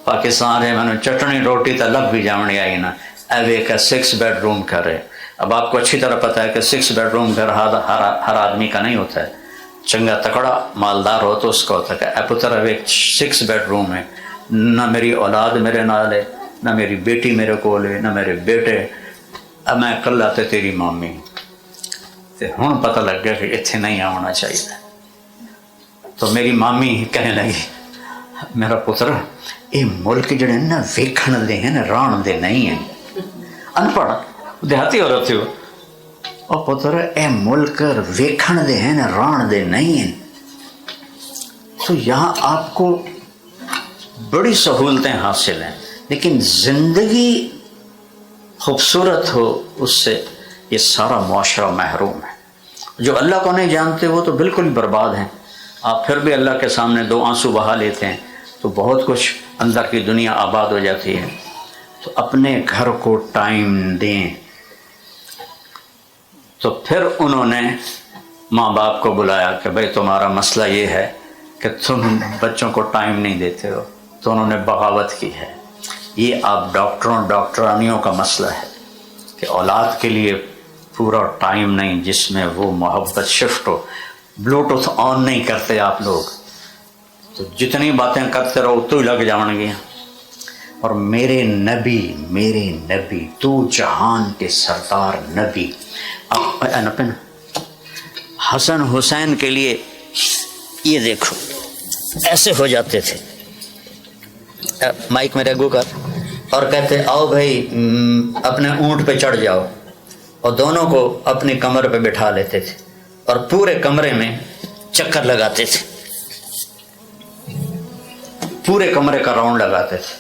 پاکستان ہے میں چٹنی روٹی تو لگ بھی جامنی آئی نا، اب ایک 6 بیڈ روم گھر ہے۔ اب آپ کو اچھی طرح پتہ ہے کہ 6 بیڈ روم گھر ہر آدمی کا نہیں ہوتا ہے، چنگا تکڑا مالدار ہو تو اس کا ہوتا ہے۔ اے پتر اب ایک 6 بیڈ روم ہے، نہ میری اولاد میرے نال ہے، نہ میری بیٹی میرے کول ہے، نہ میرے بیٹے، اب میں کلا تے تیری مامی۔ تے ہوں پتہ لگ گیا کہ اتنے نہیں آنا چاہیے۔ تو میری مامی کہنے لگی میرا پتر یہ ملک جڑے نا ویکھن دے ہیں نا ران دے نہیں ہیں، ان پڑھ دیہاتی عورت ہو، اور پتر اے ملک ویکھن دے ہیں نا ران دے نہیں ہیں۔ تو یہاں آپ کو بڑی سہولتیں حاصل ہیں، لیکن زندگی خوبصورت ہو اس سے یہ سارا معاشرہ محروم ہے۔ جو اللہ کو نہیں جانتے وہ تو بالکل برباد ہیں۔ آپ پھر بھی اللہ کے سامنے 2 آنسو بہا لیتے ہیں تو بہت کچھ اندر کی دنیا آباد ہو جاتی ہے۔ تو اپنے گھر کو ٹائم دیں۔ تو پھر انہوں نے ماں باپ کو بلایا کہ بھئی تمہارا مسئلہ یہ ہے کہ تم بچوں کو ٹائم نہیں دیتے ہو، تو انہوں نے بغاوت کی ہے۔ یہ آپ ڈاکٹرانیوں کا مسئلہ ہے کہ اولاد کے لیے پورا ٹائم نہیں جس میں وہ محبت شفٹ ہو۔ بلوٹوتھ آن نہیں کرتے آپ لوگ، تو جتنی باتیں کرتے رہو تو ہی لگ جاؤں گی۔ اور میرے نبی تو جہان کے سردار نبی حسن حسین کے لیے یہ دیکھو ایسے ہو جاتے تھے، مائک میرے گو کر، اور کہتے آؤ بھائی اپنے اونٹ پہ چڑھ جاؤ، اور دونوں کو اپنی کمر پہ بٹھا لیتے تھے اور پورے کمرے میں چکر لگاتے تھے، پورے کمرے کا راؤنڈ لگاتے تھے،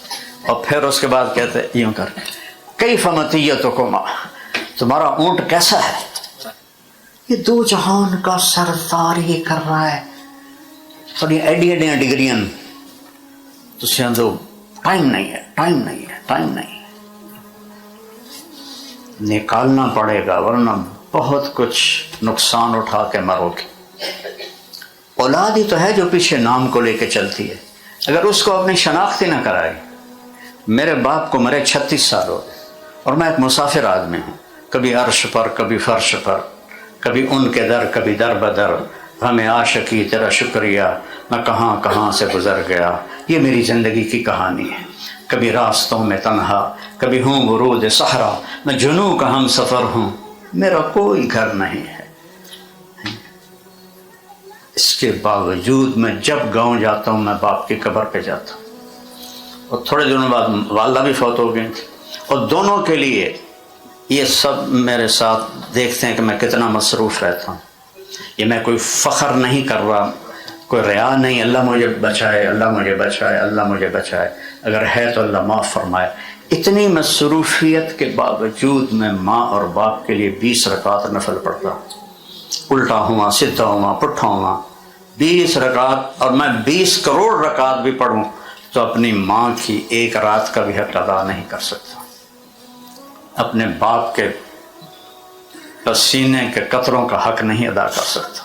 اور پھر اس کے بعد کہتے یوں کر کیف مطیتکما، تمہارا اونٹ کیسا ہے؟ یہ 2 جہان کا سردار یہ کر رہا ہے، تھوڑی ایڈیاں ڈگریاں تو سیاندو ٹائم نہیں ہے، نکالنا پڑے گا ورنہ بہت کچھ نقصان اٹھا کے مرو گے۔ اولاد ہی تو ہے جو پیچھے نام کو لے کے چلتی ہے، اگر اس کو اپنی شناخت ہی نہ کرائے۔ میرے باپ کو مرے 36 سال ہو گئے، اور میں ایک مسافر آدمی ہوں، کبھی عرش پر کبھی فرش پر، کبھی ان کے در کبھی در بدر، ہمیں عاشقی تیرا شکریہ، میں کہاں کہاں سے گزر گیا۔ یہ میری زندگی کی کہانی ہے، کبھی راستوں میں تنہا، کبھی ہوں ورود صحرا، میں جنوں کا ہم سفر ہوں، میرا کوئی گھر نہیں ہے۔ اس کے باوجود میں جب گاؤں جاتا ہوں میں باپ کی قبر پہ جاتا ہوں، اور تھوڑے دنوں بعد والدہ بھی فوت ہو گئی تھی، اور دونوں کے لیے یہ سب میرے ساتھ دیکھتے ہیں کہ میں کتنا مصروف رہتا ہوں۔ یہ میں کوئی فخر نہیں کر رہا، کوئی ریا نہیں، اللہ مجھے بچائے، اللہ مجھے بچائے، اللہ مجھے بچائے، اگر ہے تو اللہ معاف فرمائے۔ اتنی مصروفیت کے باوجود میں ماں اور باپ کے لیے 20 رکعت نفل پڑھتا ہوں، الٹا ہوا سدھا ہوا پٹھا ہوا 20 رکعت، اور میں 20 کروڑ رکعت بھی پڑھوں تو اپنی ماں کی ایک رات کا بھی حق ادا نہیں کر سکتا، اپنے باپ کے پسینے کے قطروں کا حق نہیں ادا کر سکتا۔